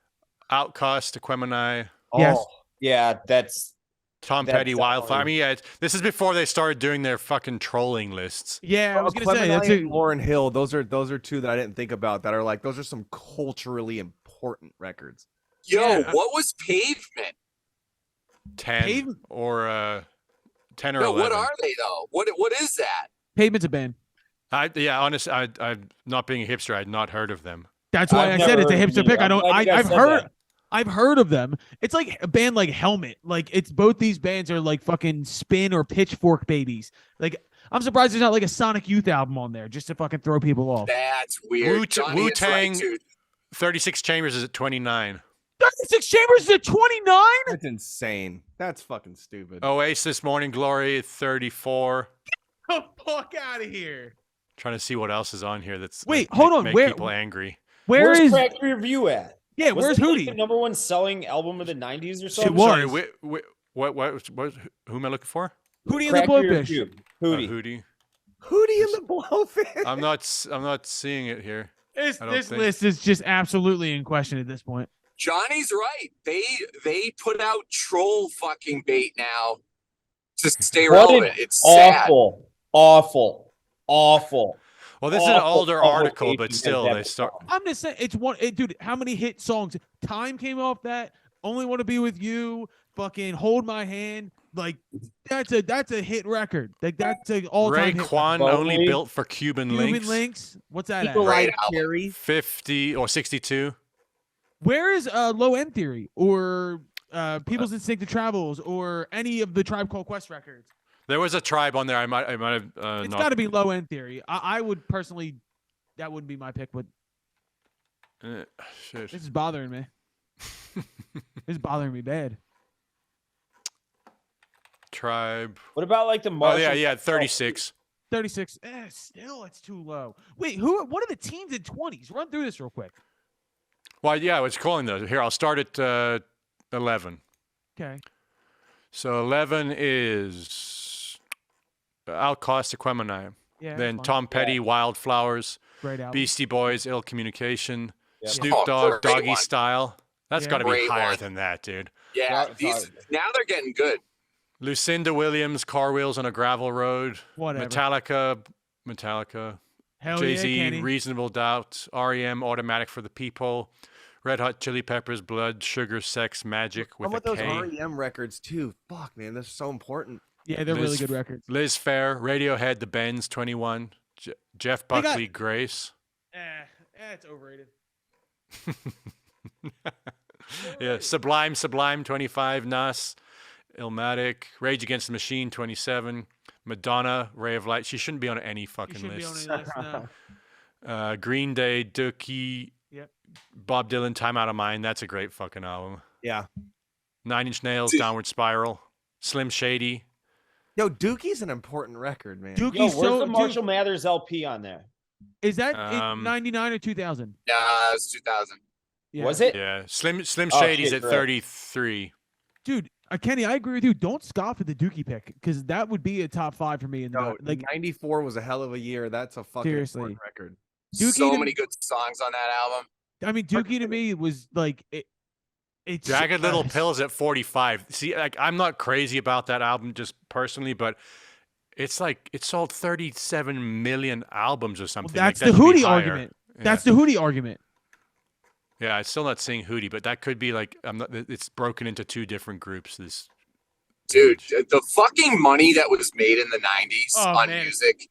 Speaker 5: Outcast, Aquemini.
Speaker 2: Yes.
Speaker 7: Yeah, that's
Speaker 5: Tom
Speaker 7: That's
Speaker 5: Petty, Wildfire. I mean, yeah, this is before they started doing their fucking trolling lists.
Speaker 2: Yeah, I was
Speaker 1: Well,
Speaker 2: gonna say
Speaker 1: Clement
Speaker 2: that's
Speaker 1: and
Speaker 2: a,
Speaker 1: Lauryn Hill. Those are two that I didn't think about. That are like those are some culturally important records.
Speaker 3: Yo,
Speaker 2: Yeah.
Speaker 3: what was Pavement?
Speaker 5: 10
Speaker 2: Pavement-
Speaker 5: or 10 or
Speaker 3: Yo,
Speaker 5: 11.
Speaker 3: what are they though? What is that?
Speaker 2: Pavement's a band.
Speaker 5: Yeah, honestly, I'm not being a hipster. I'd not heard of them.
Speaker 2: That's why
Speaker 7: I've
Speaker 2: I said it's a
Speaker 7: never heard
Speaker 2: hipster
Speaker 7: of
Speaker 2: pick.
Speaker 7: them.
Speaker 2: I don't.
Speaker 7: I'm glad you guys
Speaker 2: I've
Speaker 7: said
Speaker 2: heard.
Speaker 7: that.
Speaker 2: I've heard of them. It's like a band like Helmet. Like it's both these bands are like fucking Spin or Pitchfork babies. Like I'm surprised there's not like a Sonic Youth album on there just to fucking throw people off.
Speaker 3: That's weird. Johnny is right,
Speaker 5: Wu-Tang,
Speaker 3: dude.
Speaker 5: 36 Chambers is at 29.
Speaker 2: 36 Chambers is at 29.
Speaker 1: That's insane. That's fucking stupid.
Speaker 5: Oasis, Morning Glory, 34.
Speaker 2: The fuck out of here.
Speaker 5: Trying to see what else is on here that's
Speaker 2: Wait, hold on,
Speaker 5: make
Speaker 2: where-
Speaker 5: people angry.
Speaker 2: Where's
Speaker 7: Cracked Review at?
Speaker 2: yeah?
Speaker 7: Was
Speaker 2: Where's
Speaker 7: it, like,
Speaker 2: Hootie?
Speaker 7: the number one selling album of the 90s or something?
Speaker 2: was.
Speaker 5: Sorry, what? Who am I looking for?
Speaker 2: Hootie and the
Speaker 7: Cracked
Speaker 2: Blowfish.
Speaker 7: Review.
Speaker 5: Hootie.
Speaker 7: Hootie.
Speaker 1: Hootie and the Blowfish.
Speaker 5: I'm not seeing it here.
Speaker 2: This
Speaker 5: I don't think-
Speaker 2: list is just absolutely in question at this point.
Speaker 3: Johnny's right. They put out troll fucking bait now to stay
Speaker 7: What an
Speaker 3: relevant. It's sad.
Speaker 7: Awful.
Speaker 5: Well, this is an
Speaker 7: Awful
Speaker 5: older article, but
Speaker 7: publication
Speaker 5: still,
Speaker 7: has
Speaker 5: they
Speaker 7: that
Speaker 5: start.
Speaker 7: song.
Speaker 2: I'm just saying, dude. How many hit songs? Time came off that. Only want to be with you. Fucking hold my hand. Like that's a hit record. Like that's an all-time hit.
Speaker 5: Raekwon
Speaker 7: Bowie.
Speaker 5: only built for Cuban
Speaker 2: Cuban
Speaker 5: links.
Speaker 2: Links. What's that?
Speaker 1: Eagle
Speaker 2: At?
Speaker 3: Great
Speaker 1: Eye
Speaker 3: album.
Speaker 1: Cherry.
Speaker 5: 50 or 62.
Speaker 2: Where is Low End Theory or People's Instinctive Travels or any of the Tribe Called Quest records?
Speaker 5: There was a Tribe on there. I might have.
Speaker 2: It's
Speaker 5: not,
Speaker 2: got to be Low End Theory. I would personally, that wouldn't be my pick, but
Speaker 5: shit.
Speaker 2: this is bothering me. This is bothering me bad.
Speaker 5: Tribe.
Speaker 7: What about like the
Speaker 5: Oh
Speaker 7: Marshall?
Speaker 5: yeah, 36.
Speaker 2: 36. Still, it's too low. Wait, what are the teens and 20s? Run through this real quick.
Speaker 5: Well, yeah, I was calling those. Here, I'll start at 11.
Speaker 2: Okay.
Speaker 5: So 11 is Outcast, Aquemini.
Speaker 2: Yeah.
Speaker 5: Then
Speaker 2: that's fine.
Speaker 5: Tom Petty, Wildflowers.
Speaker 2: Great album.
Speaker 5: Beastie Boys, Ill Communication.
Speaker 7: Yep.
Speaker 5: Snoop
Speaker 3: Oh,
Speaker 5: Dogg,
Speaker 3: great
Speaker 5: Doggy
Speaker 3: one.
Speaker 5: Style. That's
Speaker 2: Yeah.
Speaker 5: got to be
Speaker 3: Great
Speaker 5: higher
Speaker 3: one.
Speaker 5: than that, dude.
Speaker 3: Yeah,
Speaker 7: Sorry.
Speaker 3: these now they're getting good.
Speaker 5: Lucinda Williams, Car Wheels on a Gravel Road.
Speaker 2: Whatever.
Speaker 5: Metallica.
Speaker 2: Hell
Speaker 5: Jay-Z,
Speaker 2: yeah, Kenny.
Speaker 5: Reasonable Doubt. REM, Automatic for the People. Red Hot Chili Peppers, Blood, Sugar, Sex, Magic with
Speaker 1: Some
Speaker 5: a
Speaker 1: of those
Speaker 5: K.
Speaker 1: REM records too. Fuck, man, that's so important.
Speaker 2: Yeah, they're really
Speaker 5: Liz-
Speaker 2: good records.
Speaker 5: Liz Fair, Radiohead, The Bends, 21. Jeff
Speaker 2: They got-
Speaker 5: Buckley, Grace.
Speaker 2: It's overrated.
Speaker 5: Yeah, Sublime, 25. Nas, Illmatic. Rage Against the Machine, 27. Madonna, Ray of Light. She shouldn't be on any
Speaker 2: You
Speaker 5: fucking
Speaker 2: shouldn't be on
Speaker 5: list.
Speaker 2: any list now.
Speaker 5: Green Day, Dookie.
Speaker 2: Yep.
Speaker 5: Bob Dylan, Time Out of Mind. That's a great fucking album.
Speaker 1: Yeah.
Speaker 5: 9 Inch Nails,
Speaker 3: Dude.
Speaker 5: Downward Spiral. Slim Shady.
Speaker 1: Yo, Dookie's an important record, man.
Speaker 2: Dookie's
Speaker 7: Yo, where's
Speaker 2: so
Speaker 7: the
Speaker 2: dude,
Speaker 7: Marshall Mathers LP on there?
Speaker 2: is that
Speaker 5: Um,
Speaker 2: 99 or 2000?
Speaker 3: It's 2000.
Speaker 2: Yeah.
Speaker 7: Was it?
Speaker 5: Yeah. Slim
Speaker 7: Oh,
Speaker 5: Shady's
Speaker 7: shit,
Speaker 5: at
Speaker 7: you're right.
Speaker 5: 33.
Speaker 2: Dude, Kenny, I agree with you. Don't scoff at the Dookie pick because that would be a top 5 for me. In the
Speaker 1: No,
Speaker 2: like,
Speaker 1: 94 was a hell of a year. That's a fucking
Speaker 2: Seriously.
Speaker 1: important record.
Speaker 2: Dookie
Speaker 3: So
Speaker 2: to-
Speaker 3: many good songs on that album.
Speaker 2: I mean, Dookie to me was like it's
Speaker 5: Jagged Little Pills at 45. See, like I'm not crazy about that album just personally, but it's like it sold 37 million albums or
Speaker 2: Well,
Speaker 5: something.
Speaker 2: that's
Speaker 5: like,
Speaker 2: the
Speaker 5: that should be
Speaker 2: Hootie
Speaker 5: higher.
Speaker 2: argument. That's the Hootie argument.
Speaker 5: Yeah, I'm still not seeing Hootie, but that could be like it's broken into two different groups. This
Speaker 3: dude, the fucking money that was made in the 90s on
Speaker 2: man.
Speaker 3: music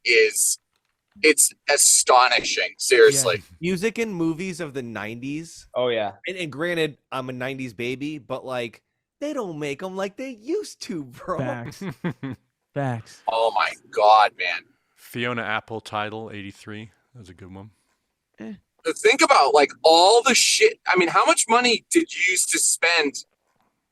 Speaker 3: it's astonishing. Seriously.
Speaker 1: Music and movies of the 90s.
Speaker 7: Oh yeah.
Speaker 1: And granted, I'm a 90s baby, but like they don't make them like they used to, bro.
Speaker 2: Facts. Facts.
Speaker 3: Oh my God, man.
Speaker 5: Fiona Apple title 83. That was a good one.
Speaker 3: Think about like all the shit. I mean, how much money did you used to spend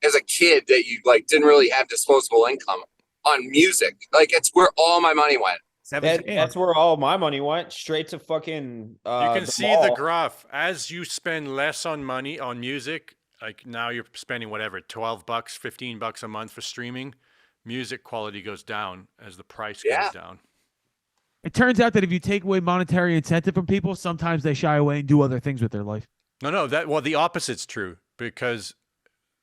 Speaker 3: as a kid that you like didn't really have disposable income on music? Like it's where all my money went.
Speaker 7: That's where all my money went, straight to fucking
Speaker 5: you can see the graph. As you spend less on money on music, like now you're spending whatever, $12, $15 a month for streaming, music quality goes down as the price goes down.
Speaker 2: It turns out that if you take away monetary incentive from people, sometimes they shy away and do other things with their life.
Speaker 5: No, the opposite's true, because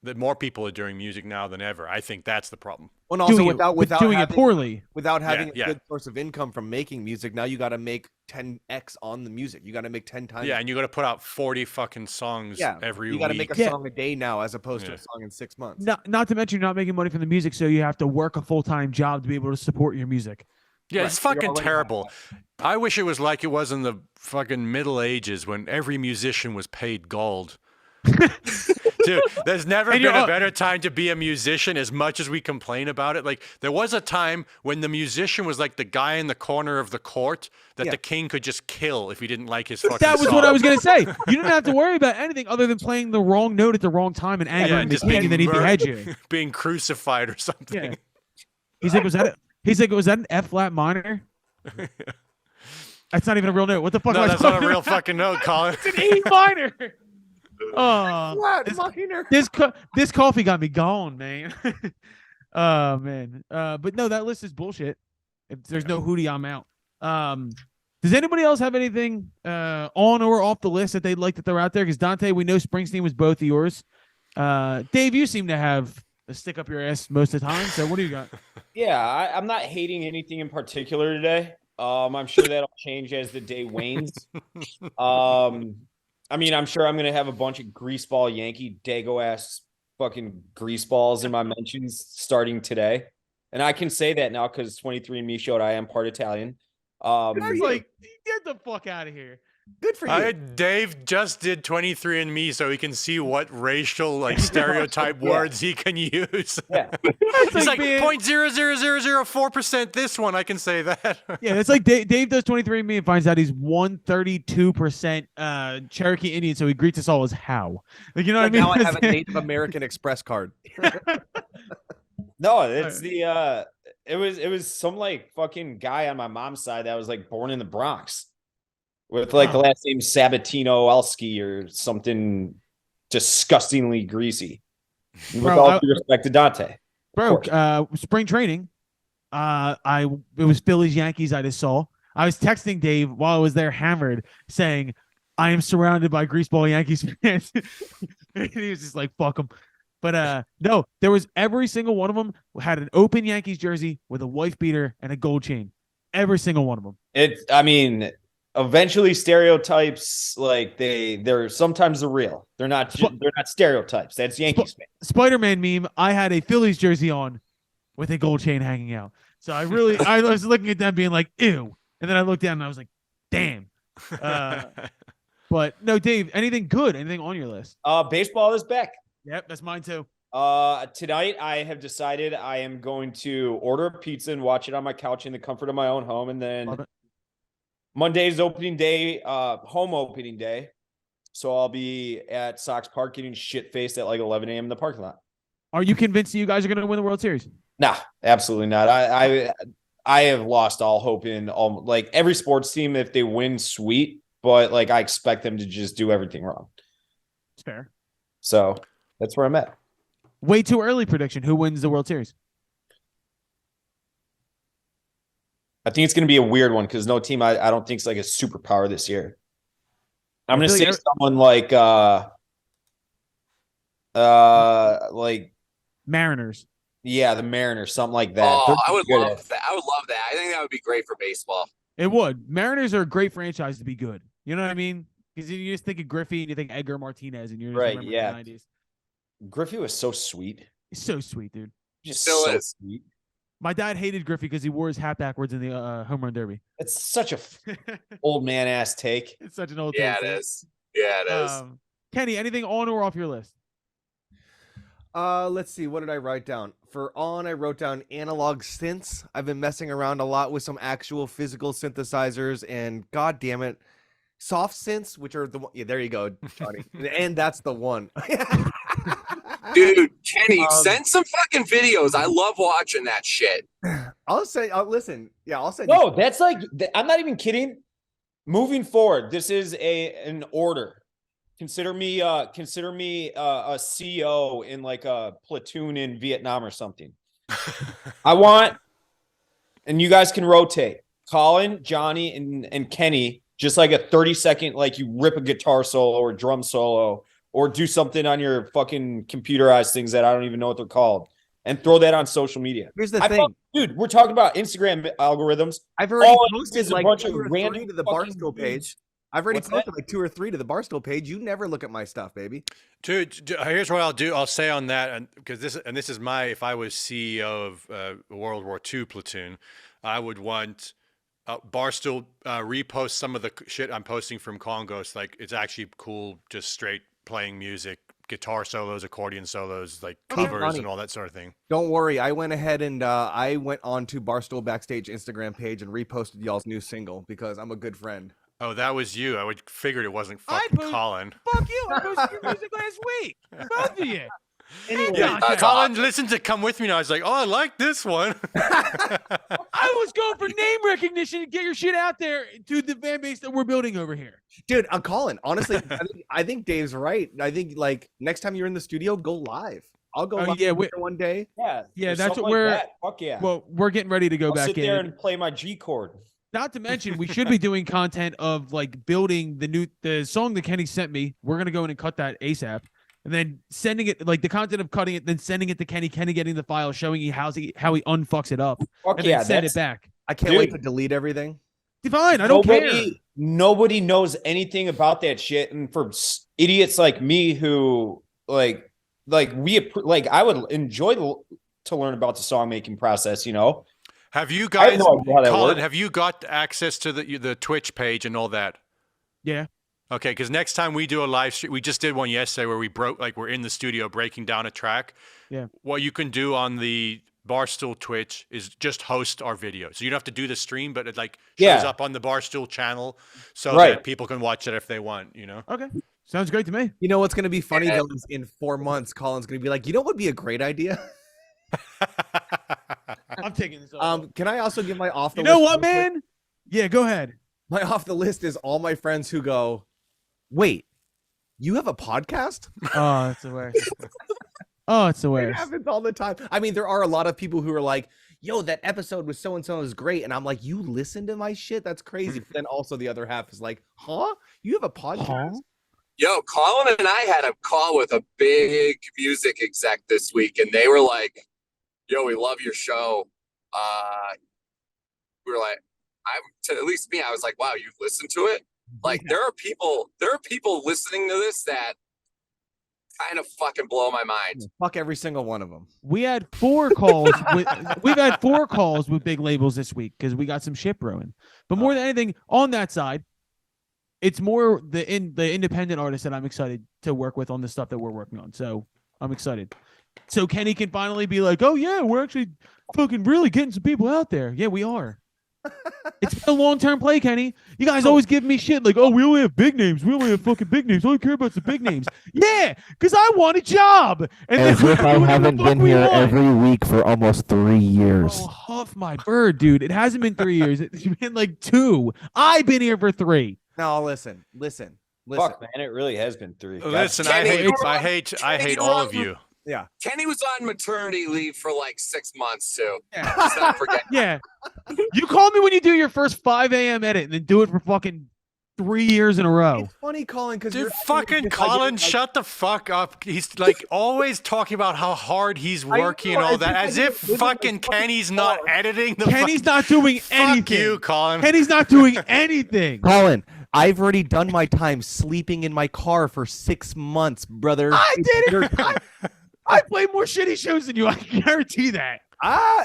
Speaker 5: that more people are doing music now than ever. I think that's the problem.
Speaker 1: And also
Speaker 2: doing
Speaker 1: without
Speaker 2: doing
Speaker 1: having,
Speaker 2: it poorly,
Speaker 1: without having a good source of income from making music, now you got to make 10x on the music. You got to make 10 times.
Speaker 5: Yeah, and you got to put out 40 fucking songs every week.
Speaker 1: You got to make a song a day now, as opposed to a song in 6 months.
Speaker 2: Not to mention you're not making money from the music, so you have to work a full-time job to be able to support your music.
Speaker 5: Yeah, it's fucking terrible. I wish it was like it was in the fucking Middle Ages when every musician was paid gold. Dude, there's never been a better time to be a musician, as much as we complain about it. Like, there was a time when the musician was like the guy in the corner of the court that the king could just kill if he didn't like his fucking
Speaker 2: That was
Speaker 5: song.
Speaker 2: what I was going to say. You didn't have to worry about anything other than playing the wrong note at the wrong time and angering the king, and then he'd behead you.
Speaker 5: Being crucified or something.
Speaker 2: Yeah. He's like, was that an F flat minor? That's not even a real note. What the fuck?
Speaker 5: No, that's not a real fucking note, Colin.
Speaker 2: It's an E minor. Oh, this coffee got me going, man. Oh man. But no, that list is bullshit. If there's no Hootie, I'm out. Does anybody else have anything on or off the list that they'd like to throw out there? Because Dante, we know Springsteen was both of yours. Dave, you seem to have a stick up your ass most of the time. So what do you got?
Speaker 7: Yeah, I'm not hating anything in particular today. I'm sure that'll change as the day wanes. I mean, I'm sure I'm gonna have a bunch of greaseball Yankee Dago ass fucking greaseballs in my mentions starting today, and I can say that now because 23andMe showed I am part Italian.
Speaker 2: I was like, get the fuck out of here.
Speaker 1: Good for you.
Speaker 5: Dave just did 23andMe so he can see what racial like stereotype words he can use.
Speaker 7: Yeah,
Speaker 5: he's like 0.00004% this one. I can say that.
Speaker 2: Yeah, it's like Dave does 23andMe and finds out he's 132% Cherokee Indian, so he greets us all as how. Like, you know what I mean?
Speaker 1: Now I have a Native American Express card.
Speaker 7: No, it's the it was some like fucking guy on my mom's side that was like born in the Bronx. With like the last name Sabatino Elski or something disgustingly greasy. With all due respect to Dante.
Speaker 2: Bro, spring training. It was Phillies Yankees I just saw. I was texting Dave while I was there hammered saying, I am surrounded by greaseball Yankees fans. And he was just like, fuck them. But no, there was every single one of them had an open Yankees jersey with a wife beater and a gold chain. Every single one of them.
Speaker 7: Eventually stereotypes, like they're sometimes they're real. They're not stereotypes. That's Yankees fan.
Speaker 2: Spider-Man meme. I had a Phillies jersey on with a gold chain hanging out. So I was looking at them being like, ew. And then I looked down and I was like, damn. But no, Dave, anything good? Anything on your list?
Speaker 7: Baseball is back.
Speaker 2: Yep, that's mine too.
Speaker 7: Tonight I have decided I am going to order a pizza and watch it on my couch in the comfort of my own home. And then Monday's opening day, home opening day. So I'll be at Sox Park getting shit-faced at like 11 a.m. in the parking lot.
Speaker 2: Are you convinced that you guys are going to win the World Series?
Speaker 7: Nah, absolutely not. I have lost all hope in like every sports team. If they win, sweet. But like I expect them to just do everything wrong.
Speaker 2: It's fair.
Speaker 7: So that's where I'm at.
Speaker 2: Way too early prediction. Who wins the World Series?
Speaker 7: I think it's going to be a weird one because no team I don't think is like a superpower this year. I'm going to say someone like
Speaker 2: Mariners.
Speaker 7: Yeah, the Mariners, something like that.
Speaker 3: Oh, I would love that. I would love that. I think that would be great for baseball.
Speaker 2: It would. Mariners are a great franchise to be good. You know what I mean? Because you just think of Griffey and you think Edgar Martinez, and you're just
Speaker 9: Right,
Speaker 2: remembering
Speaker 9: yeah.
Speaker 2: the 90s.
Speaker 9: Griffey was so sweet.
Speaker 2: He's so sweet, dude.
Speaker 9: Just
Speaker 3: Still
Speaker 9: so
Speaker 3: is.
Speaker 9: sweet.
Speaker 2: My dad hated Griffey because he wore his hat backwards in the home run derby.
Speaker 9: It's such a old man ass take.
Speaker 2: It's such an old
Speaker 3: Yeah,
Speaker 2: take,
Speaker 3: it
Speaker 2: dude.
Speaker 3: is. Yeah, it is.
Speaker 2: Kenny, anything on or off your list?
Speaker 1: Let's see. What did I write down? For on, I wrote down analog synths. I've been messing around a lot with some actual physical synthesizers, and god damn it, soft synths, which are the one. Yeah, there you go, Johnny. And that's the one.
Speaker 3: Dude, Kenny, send some fucking videos. I love watching that shit.
Speaker 1: I'll say. Listen. Yeah, I'll say.
Speaker 9: No, that's like I'm not even kidding. Moving forward, this is an order. Consider me a CO in like a platoon in Vietnam or something. I want, and you guys can rotate. Colin, Johnny, and Kenny, just like a 30-second, like you rip a guitar solo or drum solo or do something on your fucking computerized things that I don't even know what they're called, and throw that on social media.
Speaker 1: Here's the thing.
Speaker 9: Dude, we're talking about Instagram algorithms.
Speaker 1: I've already
Speaker 9: All it
Speaker 1: posted
Speaker 9: is a
Speaker 1: like
Speaker 9: bunch
Speaker 1: 2
Speaker 9: of
Speaker 1: or 3
Speaker 9: random
Speaker 1: to the
Speaker 9: fucking
Speaker 1: Barstool
Speaker 9: dudes.
Speaker 1: page. I've already
Speaker 9: What's
Speaker 1: posted like 2 or 3 to the Barstool page. You never look at my stuff, baby.
Speaker 5: Dude, here's what I'll do. I'll say on that, and because this is my, if I was CEO of World War II platoon, I would want Barstool repost some of the shit I'm posting from Congos. Like, it's actually cool, just straight playing music, guitar solos, accordion solos, like covers and all that sort of thing.
Speaker 1: Don't worry. I went ahead and I went on to Barstool Backstage Instagram page and reposted y'all's new single because I'm a good friend.
Speaker 5: Oh, that was you. I would figured it wasn't fucking Colin.
Speaker 2: Fuck you! I posted your music last week. Both of you.
Speaker 1: Anyway,
Speaker 5: Yeah, Colin listened to Come With Me and I was like, oh, I like this one.
Speaker 2: I was going for name recognition to get your shit out there to the fan base that we're building over here.
Speaker 1: dude, I'm Colin. Honestly, I think Dave's right. I think like next time you're in the studio, go live. I'll go live one day.
Speaker 2: Yeah, that's what we're.
Speaker 9: Fuck yeah.
Speaker 2: Well, we're getting ready to go
Speaker 9: I'll
Speaker 2: back
Speaker 9: sit
Speaker 2: in.
Speaker 9: there and play my G chord.
Speaker 2: Not to mention, we should be doing content of like building the song that Kenny sent me. We're gonna go in and cut that ASAP, and then sending it like the content of cutting it, then sending it to Kenny. Kenny getting the file, showing you how he unfucks it up,
Speaker 9: Fuck
Speaker 2: and
Speaker 9: yeah,
Speaker 2: then send it back.
Speaker 1: I can't wait to delete everything.
Speaker 2: Fine, I don't care.
Speaker 9: Nobody knows anything about that shit, and for idiots like me who like I would enjoy to learn about the song making process. You know.
Speaker 5: Have you guys,
Speaker 9: no idea how that
Speaker 5: Colin,
Speaker 9: works.
Speaker 5: have you got access to the Twitch page and all that?
Speaker 2: Yeah.
Speaker 5: Okay, because next time we do a live stream, we just did one yesterday where we're in the studio breaking down a track.
Speaker 2: Yeah.
Speaker 5: What you can do on the Barstool Twitch is just host our video. So you don't have to do the stream, but it like shows up on the Barstool channel so that people can watch it if they want, you know?
Speaker 2: Okay. Sounds great to me.
Speaker 1: You know what's going to be funny though is in 4 months, Colin's going to be like, you know what would be a great idea?
Speaker 2: I'm taking this off.
Speaker 1: Can I also give my off the
Speaker 2: You
Speaker 1: list?
Speaker 2: know what, man? Yeah, go ahead.
Speaker 1: My off the list is all my friends who go, wait, you have a podcast?
Speaker 2: Oh, it's the worst. Oh, it's the
Speaker 1: It
Speaker 2: worst.
Speaker 1: happens all the time. I mean, there are a lot of people who are like, yo, that episode with so-and-so is great. And I'm like, you listen to my shit? That's crazy. But then also the other half is like, huh? You have a podcast?
Speaker 3: Yo, Colin and I had a call with a big music exec this week, and they were like, yo, we love your show. We were like, at least me, I was like, wow, you've listened to it? Like, there are people listening to this that kind of fucking blow my mind.
Speaker 1: Fuck every single one of them.
Speaker 2: We had 4 calls. We've had 4 calls with big labels this week because we got some shit brewing. But more than anything, on that side, it's more the independent artists that I'm excited to work with on the stuff that we're working on. So I'm excited. So Kenny can finally be like, oh yeah, we're actually fucking really getting some people out there. Yeah, we are. It's been a long-term play, Kenny. You guys always give me shit like, oh, we only have big names. We only have fucking big names. All I care about is the big names. Yeah, because I want a job. And
Speaker 6: As if I haven't been here every week for almost 3 years.
Speaker 2: Oh, huff my bird, dude. It hasn't been 3 years. It's been like 2. I've been here for 3.
Speaker 1: No, listen.
Speaker 9: Fuck, man, it really has been 3.
Speaker 5: Listen,
Speaker 3: Kenny,
Speaker 5: I hate all of you.
Speaker 1: Yeah.
Speaker 3: Kenny was on maternity leave for like 6 months too.
Speaker 2: Yeah.
Speaker 3: Let's not forget.
Speaker 2: Yeah. You call me when you do your first 5 a.m. edit and then do it for fucking 3 years in a row.
Speaker 1: It's funny, Colin, because
Speaker 5: Dude, fucking Colin, shut the fuck up. He's like always talking about how hard he's working and all that, as if fucking Kenny's not editing the
Speaker 2: Kenny's not doing anything.
Speaker 5: Fuck you, Colin.
Speaker 2: Kenny's not doing anything.
Speaker 1: Colin, I've already done my time sleeping in my car for 6 months, brother.
Speaker 2: I did it. I play more shitty shows than you. I guarantee that.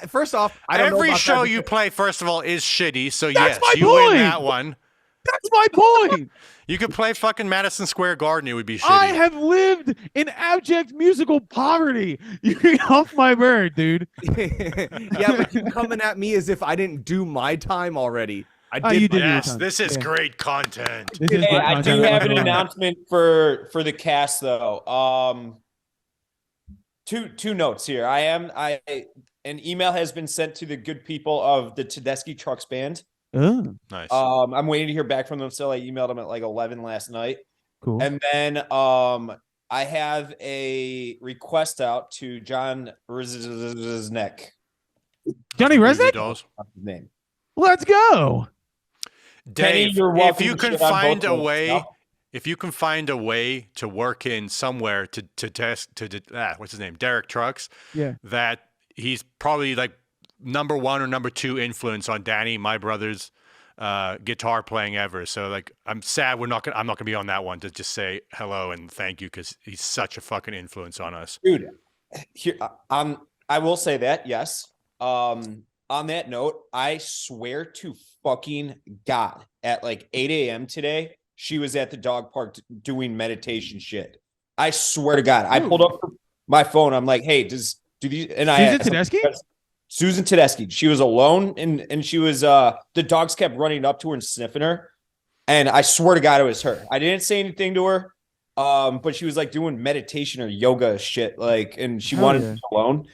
Speaker 1: First off, I don't know
Speaker 5: Every
Speaker 1: about
Speaker 5: show
Speaker 1: that
Speaker 5: you
Speaker 1: because-
Speaker 5: play, first of all, is shitty. So
Speaker 2: That's
Speaker 5: yes,
Speaker 2: my
Speaker 5: you win
Speaker 2: point.
Speaker 5: that one.
Speaker 2: That's my point.
Speaker 5: You could play fucking Madison Square Garden. It would be shitty.
Speaker 2: I have lived in abject musical poverty. You get off my bird, dude.
Speaker 1: Yeah, but you coming at me as if I didn't do my time already. I did.
Speaker 2: You did your
Speaker 5: Yes,
Speaker 2: time.
Speaker 5: this is
Speaker 2: Yeah.
Speaker 5: great content.
Speaker 2: This is
Speaker 9: Hey,
Speaker 2: great
Speaker 9: I do
Speaker 2: content.
Speaker 9: have an announcement for the cast though. Two notes here. An email has been sent to the good people of the Tedeschi Trucks Band.
Speaker 2: Oh,
Speaker 5: Nice.
Speaker 9: I'm waiting to hear back from them still. I emailed them at like 11 last night.
Speaker 2: cool.
Speaker 9: And then I have a request out to John Riznek.
Speaker 2: Johnny
Speaker 5: Easy
Speaker 2: Resnick?
Speaker 5: dolls.
Speaker 9: That's his name.
Speaker 2: Let's go.
Speaker 9: Kenny,
Speaker 5: Dave,
Speaker 9: you're
Speaker 5: if
Speaker 9: welcome
Speaker 5: you
Speaker 9: to
Speaker 5: can
Speaker 9: shit on
Speaker 5: find
Speaker 9: both
Speaker 5: a
Speaker 9: of us,
Speaker 5: way,
Speaker 9: no?
Speaker 5: if you can find a way to work in somewhere to what's his name, Derek Trucks,
Speaker 2: Yeah.
Speaker 5: that he's probably like number 1 or number 2 influence on Danny, my brother's guitar playing ever. So like, I'm sad I'm not gonna be on that one to just say hello and thank you because he's such a fucking influence on us.
Speaker 9: Dude, here I will say that, yes. On that note, I swear to fucking God, at like 8 a.m. today, she was at the dog park doing meditation shit. I swear to God. I pulled up my phone. I'm like, hey, do these and
Speaker 2: Susan Tedeschi?
Speaker 9: Susan Tedeschi. She was alone and she was the dogs kept running up to her and sniffing her. And I swear to God it was her. I didn't say anything to her. But she was like doing meditation or yoga shit, like, and she wanted to be alone.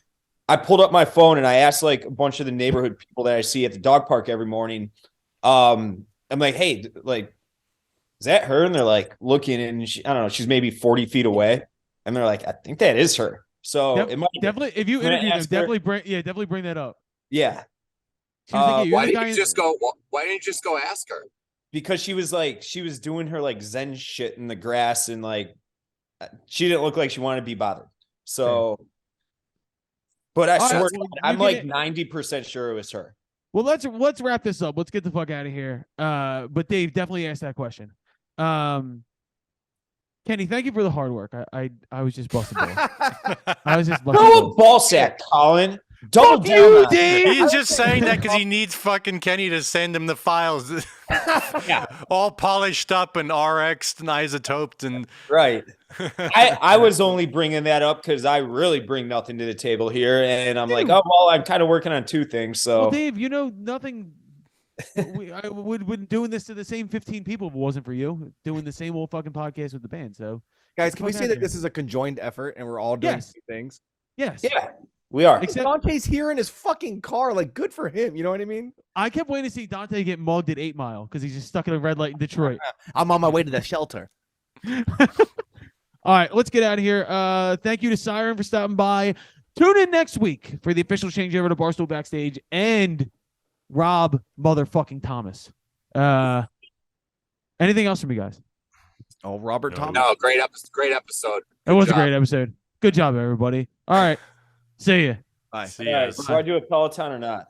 Speaker 9: I pulled up my phone and I asked like a bunch of the neighborhood people that I see at the dog park every morning. I'm like, hey, like, is that her? And they're like looking, and I don't know, she's maybe 40 feet away, and they're like, I think that is her. So it might
Speaker 2: Definitely, if you
Speaker 9: I'm gonna
Speaker 2: interview them,
Speaker 9: ask her-
Speaker 2: definitely bring that up.
Speaker 9: yeah,
Speaker 2: She was like,
Speaker 3: Why didn't you just go? Why didn't you just go ask her?
Speaker 9: because she was doing her like Zen shit in the grass, and like she didn't look like she wanted to be bothered. So, but I
Speaker 2: All right,
Speaker 9: swear,
Speaker 2: well,
Speaker 9: to God,
Speaker 2: you
Speaker 9: I'm
Speaker 2: can-
Speaker 9: like 90% sure it was her.
Speaker 2: Well, let's wrap this up. Let's get the fuck out of here. But Dave definitely asked that question. Kenny, thank you for the hard work. I was just busting balls. I was just busting
Speaker 9: Throw a
Speaker 2: balls.
Speaker 9: ball sack, Colin. Double
Speaker 2: Fuck
Speaker 9: down
Speaker 2: you,
Speaker 9: on it.
Speaker 2: Dave.
Speaker 5: He's just saying that because he needs fucking Kenny to send him the files.
Speaker 9: Yeah.
Speaker 5: All polished up and RX'd and isotoped and
Speaker 9: Right. I was only bringing that up because I really bring nothing to the table here, and I'm like,
Speaker 2: Dude.
Speaker 9: oh well, I'm kind of working on two things. So
Speaker 2: Well, Dave, you know nothing. I would been doing this to the same 15 people if it wasn't for you doing the same old fucking podcast with the band. So,
Speaker 1: Guys, can we
Speaker 2: Fuck
Speaker 1: say
Speaker 2: outta
Speaker 1: that
Speaker 2: here.
Speaker 1: this is a conjoined effort and we're all doing
Speaker 2: Yes.
Speaker 1: two things?
Speaker 2: yes,
Speaker 9: yeah, we are.
Speaker 2: Except
Speaker 1: Dante's here in his fucking car. Like, good for him. You know what I mean?
Speaker 2: I kept waiting to see Dante get mugged at 8 Mile because he's just stuck at a red light in Detroit.
Speaker 1: I'm on my way to the shelter.
Speaker 2: All right, let's get out of here. Thank you to Cyran for stopping by. Tune in next week for the official changeover to Barstool Backstage and Rob motherfucking Thomas. Anything else from you guys?
Speaker 1: Oh, Robert
Speaker 5: No.
Speaker 1: Thomas.
Speaker 3: No, great episode.
Speaker 2: It was
Speaker 3: job.
Speaker 2: a great episode. Good job, everybody. All right, see ya.
Speaker 1: Bye.
Speaker 5: see
Speaker 9: All right,
Speaker 5: us.
Speaker 9: do I do a Peloton or not?